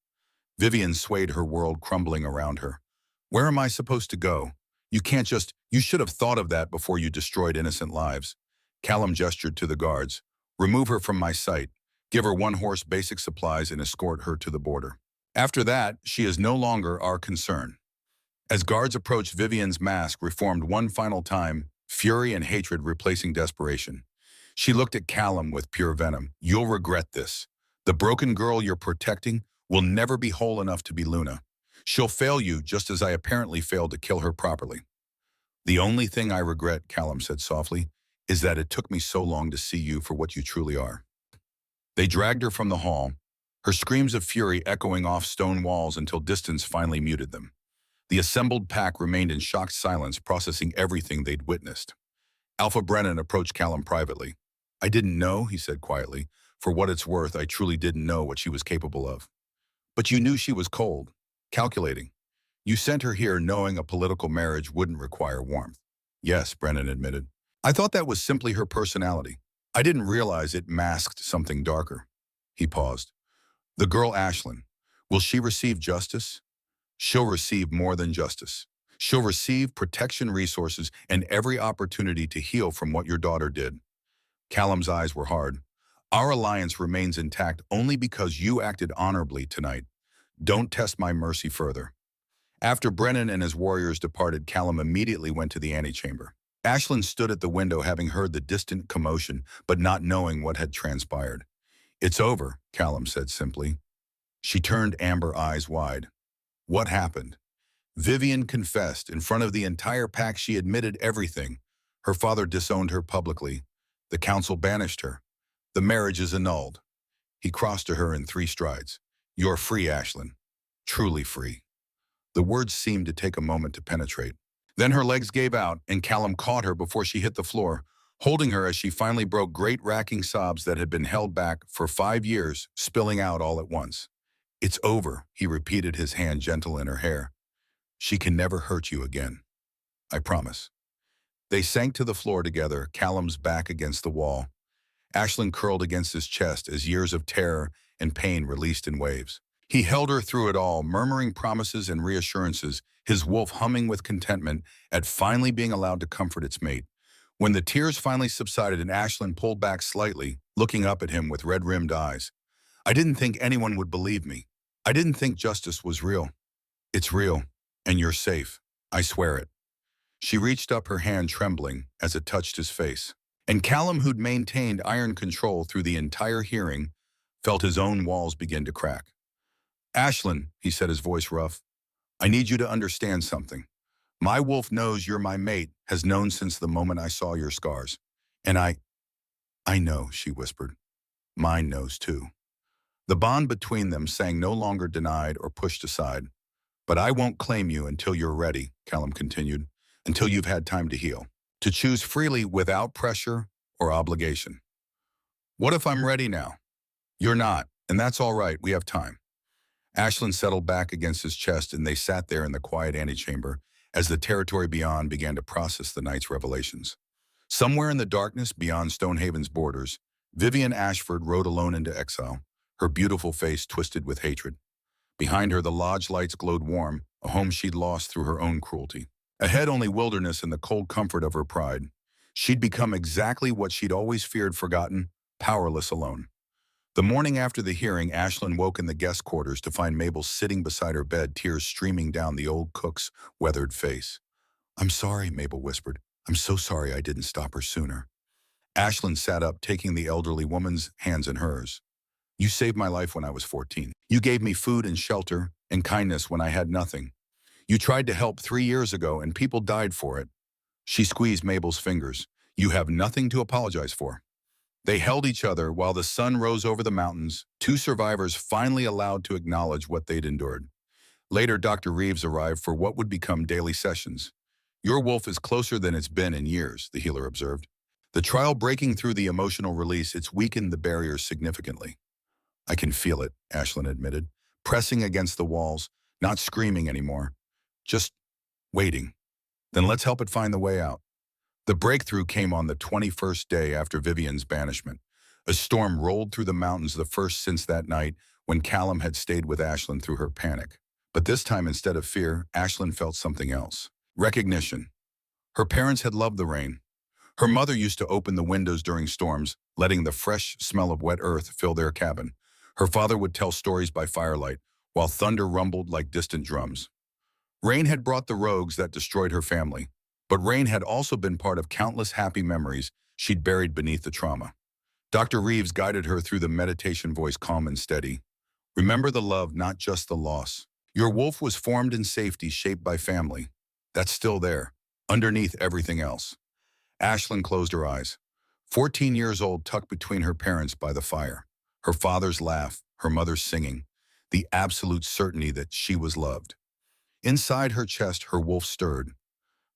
Vivian swayed, her world crumbling around her. "Where am I supposed to go? You can't just— You should have thought of that before you destroyed innocent lives." Callum gestured to the guards. "Remove her from my sight. Give her 1 horse, basic supplies, and escort her to the border. After that, she is no longer our concern." As guards approached, Vivian's mask reformed one final time, fury and hatred replacing desperation. She looked at Callum with pure venom. "You'll regret this. The broken girl you're protecting will never be whole enough to be Luna. She'll fail you just as I apparently failed to kill her properly." "The only thing I regret," Callum said softly, "is that it took me so long to see you for what you truly are." They dragged her from the hall, her screams of fury echoing off stone walls until distance finally muted them. The assembled pack remained in shocked silence, processing everything they'd witnessed. Alpha Brennan approached Callum privately. "I didn't know," he said quietly. "For what it's worth, I truly didn't know what she was capable of." "But you knew she was cold, calculating. You sent her here knowing a political marriage wouldn't require warmth." "Yes," Brennan admitted. "I thought that was simply her personality. I didn't realize it masked something darker." He paused. "The girl Ashlyn, will she receive justice?" "She'll receive more than justice. She'll receive protection, resources, and every opportunity to heal from what your daughter did." Callum's eyes were hard. "Our alliance remains intact only because you acted honorably tonight. Don't test my mercy further." After Brennan and his warriors departed, Callum immediately went to the antechamber. Ashlyn stood at the window, having heard the distant commotion, but not knowing what had transpired. "It's over," Callum said simply. She turned, amber eyes wide. "What happened?" Vivian confessed. In front of the entire pack, she admitted everything. Her father disowned her publicly. The council banished her. The marriage is annulled. He crossed to her in 3 strides. "You're free, Ashlyn. Truly free." The words seemed to take a moment to penetrate. Then her legs gave out, and Callum caught her before she hit the floor, holding her as she finally broke, great racking sobs that had been held back for 5 years, spilling out all at once. "It's over," he repeated, his hand gentle in her hair. "She can never hurt you again. I promise." They sank to the floor together, Callum's back against the wall. Ashlyn curled against his chest as years of terror and pain released in waves. He held her through it all, murmuring promises and reassurances, his wolf humming with contentment at finally being allowed to comfort its mate. When the tears finally subsided and Ashlyn pulled back slightly, looking up at him with red-rimmed eyes, "I didn't think anyone would believe me. I didn't think justice was real. It's real, and you're safe. I swear it." She reached up, her hand trembling as it touched his face. And Callum, who'd maintained iron control through the entire hearing, felt his own walls begin to crack. "Ashlyn," he said, his voice rough, "I need you to understand something. My wolf knows you're my mate, has known since the moment I saw your scars. And I know," she whispered. "Mine knows too." The bond between them sang, no longer denied or pushed aside. "But I won't claim you until you're ready," Callum continued, "until you've had time to heal, to choose freely without pressure or obligation." "What if I'm ready now?" "You're not, and that's all right. We have time." Ashlyn settled back against his chest, and they sat there in the quiet antechamber as the territory beyond began to process the night's revelations. Somewhere in the darkness beyond Stonehaven's borders, Vivian Ashford rode alone into exile, her beautiful face twisted with hatred. Behind her, the lodge lights glowed warm, a home she'd lost through her own cruelty. Ahead, only wilderness and the cold comfort of her pride. She'd become exactly what she'd always feared forgotten, powerless alone. The morning after the hearing, Ashlyn woke in the guest quarters to find Mabel sitting beside her bed, tears streaming down the old cook's weathered face. "I'm sorry," Mabel whispered. "I'm so sorry I didn't stop her sooner." Ashlyn sat up, taking the elderly woman's hands in hers. "You saved my life when I was 14. You gave me food and shelter and kindness when I had nothing. You tried to help 3 years ago and people died for it." She squeezed Mabel's fingers. "You have nothing to apologize for." They held each other while the sun rose over the mountains, two survivors finally allowed to acknowledge what they'd endured. Later, Dr. Reeves arrived for what would become daily sessions. "Your wolf is closer than it's been in years," the healer observed. The trial breaking through the emotional release, it's weakened the barriers significantly. "I can feel it," Ashlyn admitted, pressing against the walls, not screaming anymore, just waiting. "Then let's help it find the way out." The breakthrough came on the 21st day after Vivian's banishment. A storm rolled through the mountains, the first since that night when Callum had stayed with Ashlyn through her panic. But this time, instead of fear, Ashlyn felt something else. Recognition. Her parents had loved the rain. Her mother used to open the windows during storms, letting the fresh smell of wet earth fill their cabin. Her father would tell stories by firelight, while thunder rumbled like distant drums. Rain had brought the rogues that destroyed her family, but rain had also been part of countless happy memories she'd buried beneath the trauma. Dr. Reeves guided her through the meditation, voice calm and steady. "Remember the love, not just the loss. Your wolf was formed in safety, shaped by family. That's still there, underneath everything else." Ashlyn closed her eyes. 14 years old, tucked between her parents by the fire. Her father's laugh, her mother's singing, the absolute certainty that she was loved. Inside her chest, her wolf stirred,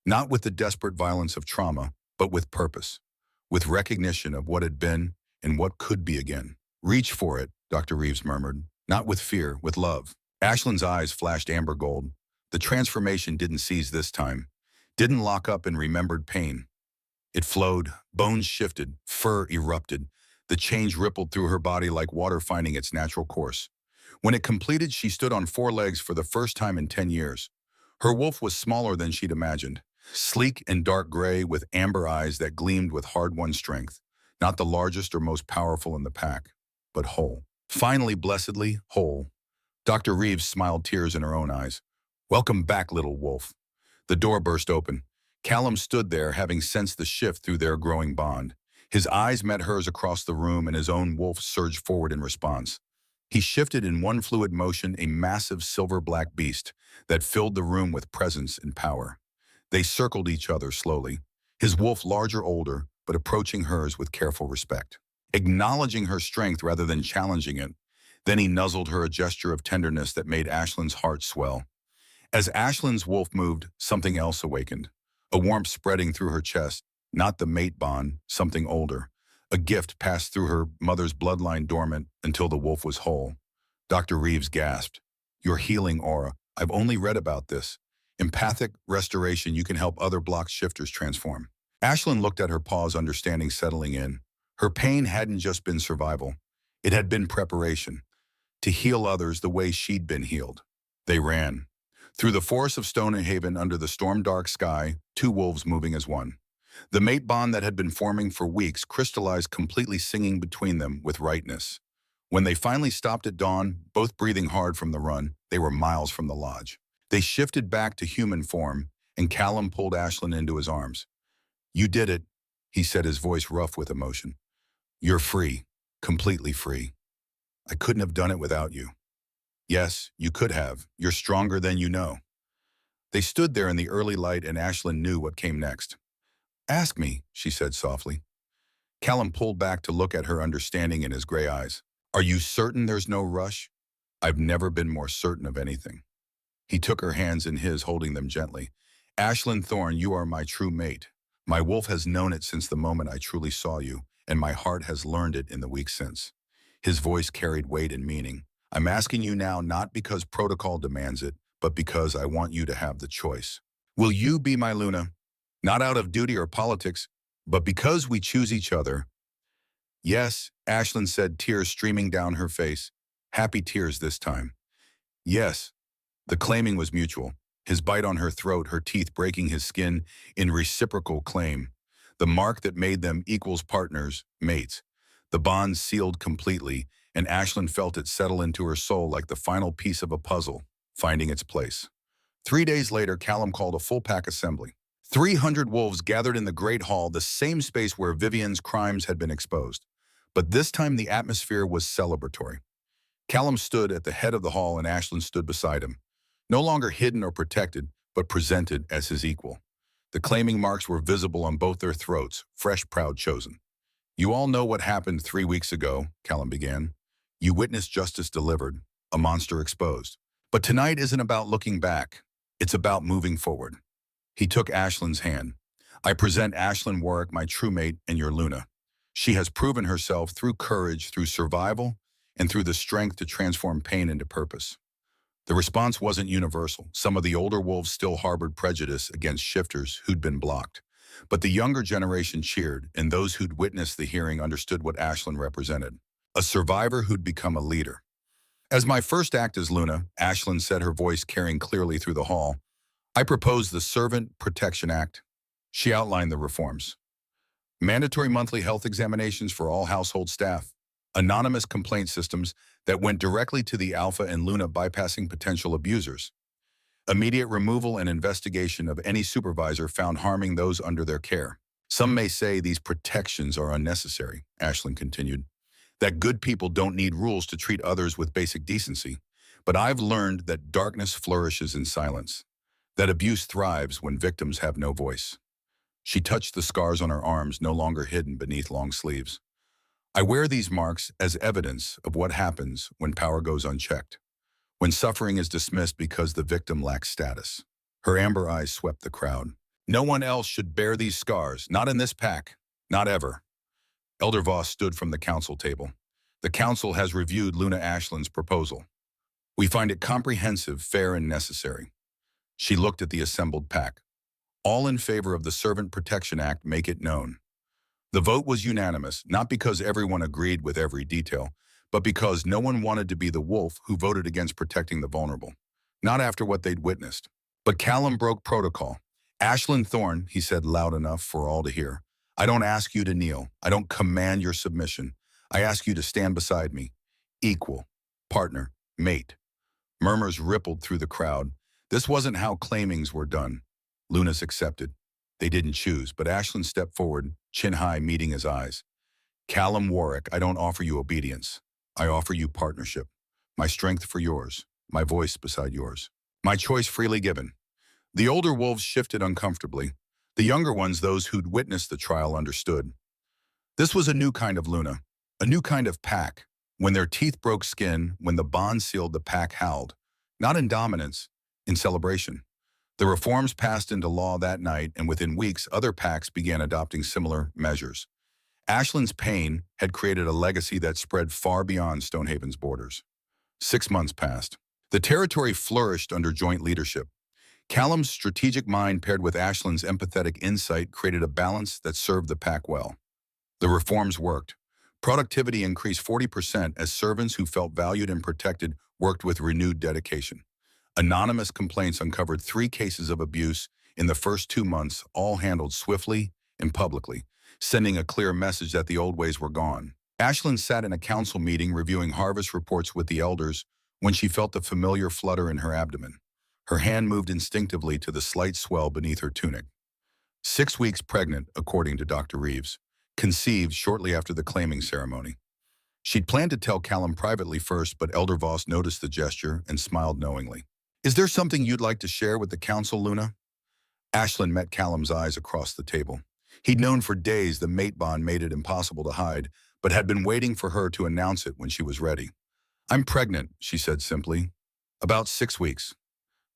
not with the desperate violence of trauma, but with purpose, with recognition of what had been and what could be again. "Reach for it," Dr. Reeves murmured, "not with fear, with love." Ashlyn's eyes flashed amber gold. The transformation didn't seize this time, didn't lock up in remembered pain. It flowed, bones shifted, fur erupted. The change rippled through her body like water finding its natural course. When it completed, she stood on 4 legs for the first time in 10 years. Her wolf was smaller than she'd imagined, sleek and dark gray with amber eyes that gleamed with hard-won strength. Not the largest or most powerful in the pack, but whole. Finally, blessedly, whole. Dr. Reeves smiled, tears in her own eyes. "Welcome back, little wolf." The door burst open. Callum stood there, having sensed the shift through their growing bond. His eyes met hers across the room, and his own wolf surged forward in response. He shifted in one fluid motion, a massive silver-black beast that filled the room with presence and power. They circled each other slowly, his wolf larger, older, but approaching hers with careful respect, acknowledging her strength rather than challenging it. Then he nuzzled her, a gesture of tenderness that made Ashlyn's heart swell. As Ashlyn's wolf moved, something else awakened, a warmth spreading through her chest, not the mate bond, something older. A gift passed through her mother's bloodline, dormant until the wolf was whole. Dr. Reeves gasped. "Your healing aura. I've only read about this. Empathic restoration, you can help other block shifters transform." Ashlyn looked at her paws, understanding settling in. Her pain hadn't just been survival. It had been preparation. To heal others the way she'd been healed. They ran. Through the forest of Stonehaven, under the storm-dark sky, two wolves moving as one. The mate bond that had been forming for weeks crystallized completely, singing between them with rightness. When they finally stopped at dawn, both breathing hard from the run, they were miles from the lodge. They shifted back to human form, and Callum pulled Ashlyn into his arms. "You did it," he said, his voice rough with emotion. "You're free, completely free. I couldn't have done it without you." "Yes, you could have. You're stronger than you know." They stood there in the early light, and Ashlyn knew what came next. "Ask me," she said softly. Callum pulled back to look at her, understanding in his gray eyes. "Are you certain there's no rush?" "I've never been more certain of anything." He took her hands in his, holding them gently. "Ashlyn Thorne, you are my true mate. My wolf has known it since the moment I truly saw you, and my heart has learned it in the weeks since." His voice carried weight and meaning. "I'm asking you now not because protocol demands it, but because I want you to have the choice. Will you be my Luna? Not out of duty or politics, but because we choose each other." Yes, Ashlyn said, tears streaming down her face. Happy tears this time. Yes, the claiming was mutual. His bite on her throat, her teeth breaking his skin in reciprocal claim. The mark that made them equals partners, mates. The bond sealed completely, and Ashlyn felt it settle into her soul like the final piece of a puzzle, finding its place. 3 days later, Callum called a full pack assembly. 300 wolves gathered in the Great Hall, the same space where Vivian's crimes had been exposed. But this time the atmosphere was celebratory. Callum stood at the head of the hall and Ashlyn stood beside him, no longer hidden or protected, but presented as his equal. The claiming marks were visible on both their throats, fresh, proud, chosen. You all know what happened 3 weeks ago, Callum began. You witnessed justice delivered, a monster exposed. But tonight isn't about looking back. It's about moving forward. He took Ashlyn's hand. I present Ashlyn Warwick, my true mate, and your Luna. She has proven herself through courage, through survival, and through the strength to transform pain into purpose. The response wasn't universal. Some of the older wolves still harbored prejudice against shifters who'd been blocked. But the younger generation cheered, and those who'd witnessed the hearing understood what Ashlyn represented. A survivor who'd become a leader. As my first act as Luna, Ashlyn said, her voice carrying clearly through the hall, I propose the Servant Protection Act. She outlined the reforms. Mandatory monthly health examinations for all household staff. Anonymous complaint systems that went directly to the Alpha and Luna, bypassing potential abusers. Immediate removal and investigation of any supervisor found harming those under their care. Some may say these protections are unnecessary, Ashlyn continued, that good people don't need rules to treat others with basic decency. But I've learned that darkness flourishes in silence, that abuse thrives when victims have no voice. She touched the scars on her arms, no longer hidden beneath long sleeves. I wear these marks as evidence of what happens when power goes unchecked, when suffering is dismissed because the victim lacks status. Her amber eyes swept the crowd. No one else should bear these scars, not in this pack, not ever. Elder Voss stood from the council table. The council has reviewed Luna Ashlyn's proposal. We find it comprehensive, fair, and necessary. She looked at the assembled pack. All in favor of the Servant Protection Act make it known. The vote was unanimous, not because everyone agreed with every detail, but because no one wanted to be the wolf who voted against protecting the vulnerable. Not after what they'd witnessed. But Callum broke protocol. Ashlyn Thorne, he said loud enough for all to hear, I don't ask you to kneel. I don't command your submission. I ask you to stand beside me. Equal, partner, mate. Murmurs rippled through the crowd. This wasn't how claimings were done. Lunas accepted. They didn't choose, but Ashlyn stepped forward, chin high, meeting his eyes. Callum Warwick, I don't offer you obedience. I offer you partnership. My strength for yours. My voice beside yours. My choice freely given. The older wolves shifted uncomfortably. The younger ones, those who'd witnessed the trial, understood. This was a new kind of Luna, a new kind of pack. When their teeth broke skin, when the bond sealed, the pack howled. Not in dominance, in celebration. The reforms passed into law that night, and within weeks, other packs began adopting similar measures. Ashlyn's pain had created a legacy that spread far beyond Stonehaven's borders. 6 months passed. The territory flourished under joint leadership. Callum's strategic mind paired with Ashlyn's empathetic insight created a balance that served the pack well. The reforms worked. Productivity increased 40% as servants who felt valued and protected worked with renewed dedication. Anonymous complaints uncovered 3 cases of abuse in the first 2 months, all handled swiftly and publicly, sending a clear message that the old ways were gone. Ashlyn sat in a council meeting reviewing harvest reports with the elders when she felt the familiar flutter in her abdomen. Her hand moved instinctively to the slight swell beneath her tunic. 6 weeks pregnant, according to Dr. Reeves, conceived shortly after the claiming ceremony. She'd planned to tell Callum privately first, but Elder Voss noticed the gesture and smiled knowingly. Is there something you'd like to share with the council, Luna? Ashlyn met Callum's eyes across the table. He'd known for days the mate bond made it impossible to hide, but had been waiting for her to announce it when she was ready. I'm pregnant, she said simply. About 6 weeks.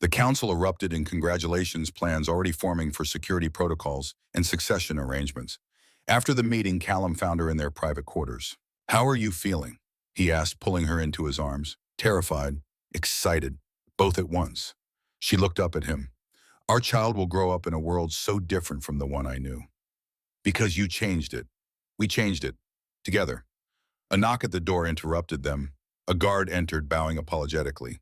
The council erupted in congratulations, plans already forming for security protocols and succession arrangements. After the meeting, Callum found her in their private quarters. How are you feeling? He asked, pulling her into his arms. Terrified, excited, both at once. She looked up at him. Our child will grow up in a world so different from the one I knew. Because you changed it. We changed it. together. A knock at the door interrupted them. A guard entered, bowing apologetically.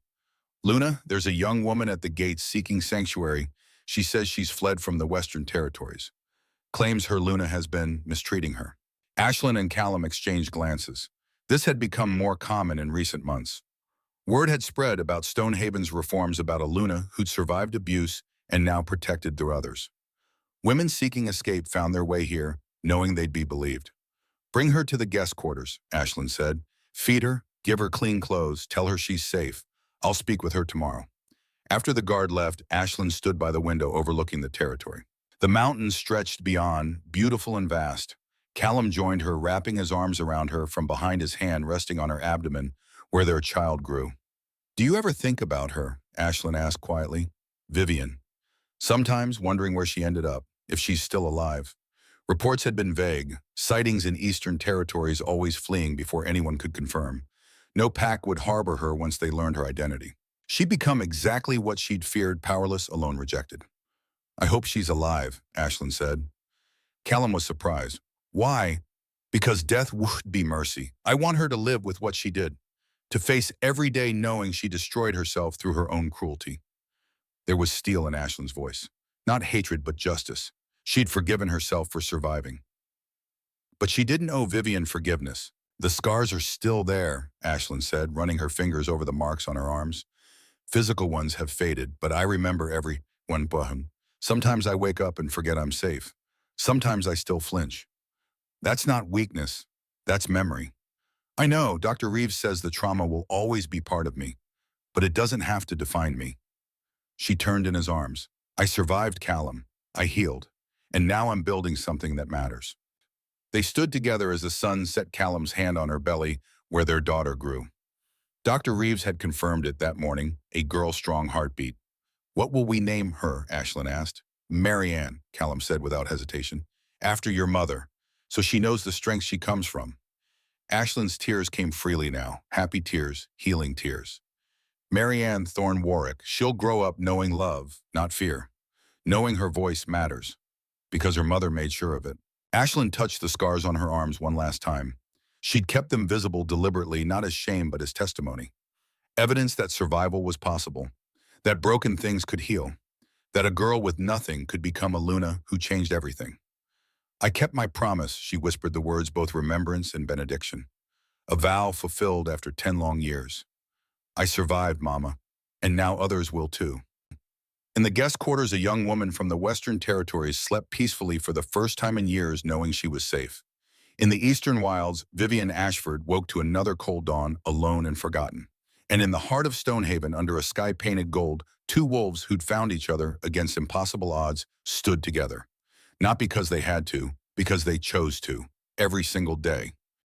Luna, there's a young woman at the gates seeking sanctuary. She says she's fled from the Western Territories. Claims her Luna has been mistreating her. Ashlyn and Callum exchanged glances. This had become more common in recent months. Word had spread about Stonehaven's reforms about a Luna who'd survived abuse and now protected their others. Women seeking escape found their way here, knowing they'd be believed. Bring her to the guest quarters, Ashlyn said. Feed her, give her clean clothes, tell her she's safe. I'll speak with her tomorrow. After the guard left, Ashlyn stood by the window overlooking the territory. The mountains stretched beyond, beautiful and vast. Callum joined her, wrapping his arms around her from behind, his hand resting on her abdomen, where their child grew. Do you ever think about her? Ashlyn asked quietly. Vivian. Sometimes, wondering where she ended up, if she's still alive. Reports had been vague, sightings in Eastern Territories always fleeing before anyone could confirm. No pack would harbor her once they learned her identity. She'd become exactly what she'd feared, powerless, alone, rejected. I hope she's alive, Ashlyn said. Callum was surprised. Why? Because death would be mercy. I want her to live with what she did, to face every day knowing she destroyed herself through her own cruelty. There was steel in Ashlyn's voice. Not hatred, but justice. She'd forgiven herself for surviving. But she didn't owe Vivian forgiveness. The scars are still there, Ashlyn said, running her fingers over the marks on her arms. Physical ones have faded, but I remember every one. Sometimes I wake up and forget I'm safe. Sometimes I still flinch. That's not weakness. That's memory. I know, Dr. Reeves says the trauma will always be part of me, but it doesn't have to define me. She turned in his arms. I survived, Callum. I healed. And now I'm building something that matters. They stood together as the sun set Callum's hand on her belly where their daughter grew. Dr. Reeves had confirmed it that morning, a girl's strong heartbeat. What will we name her? Ashlyn asked. Marianne, Callum said without hesitation. After your mother, so she knows the strength she comes from. Ashlyn's tears came freely now, happy tears, healing tears. Marianne Thorne Warwick, she'll grow up knowing love, not fear. Knowing her voice matters, because her mother made sure of it. Ashlyn touched the scars on her arms one last time. She'd kept them visible deliberately, not as shame, but as testimony. Evidence that survival was possible, that broken things could heal, that a girl with nothing could become a Luna who changed everything. I kept my promise, she whispered the words both remembrance and benediction. A vow fulfilled after 10 long years. I survived, Mama, and now others will too. In the guest quarters, a young woman from the Western Territories slept peacefully for the first time in years, knowing she was safe. In the eastern wilds, Vivian Ashford woke to another cold dawn, alone and forgotten. And in the heart of Stonehaven, under a sky painted gold, two wolves who'd found each other against impossible odds stood together. Not because they had to, because they chose to, every single day.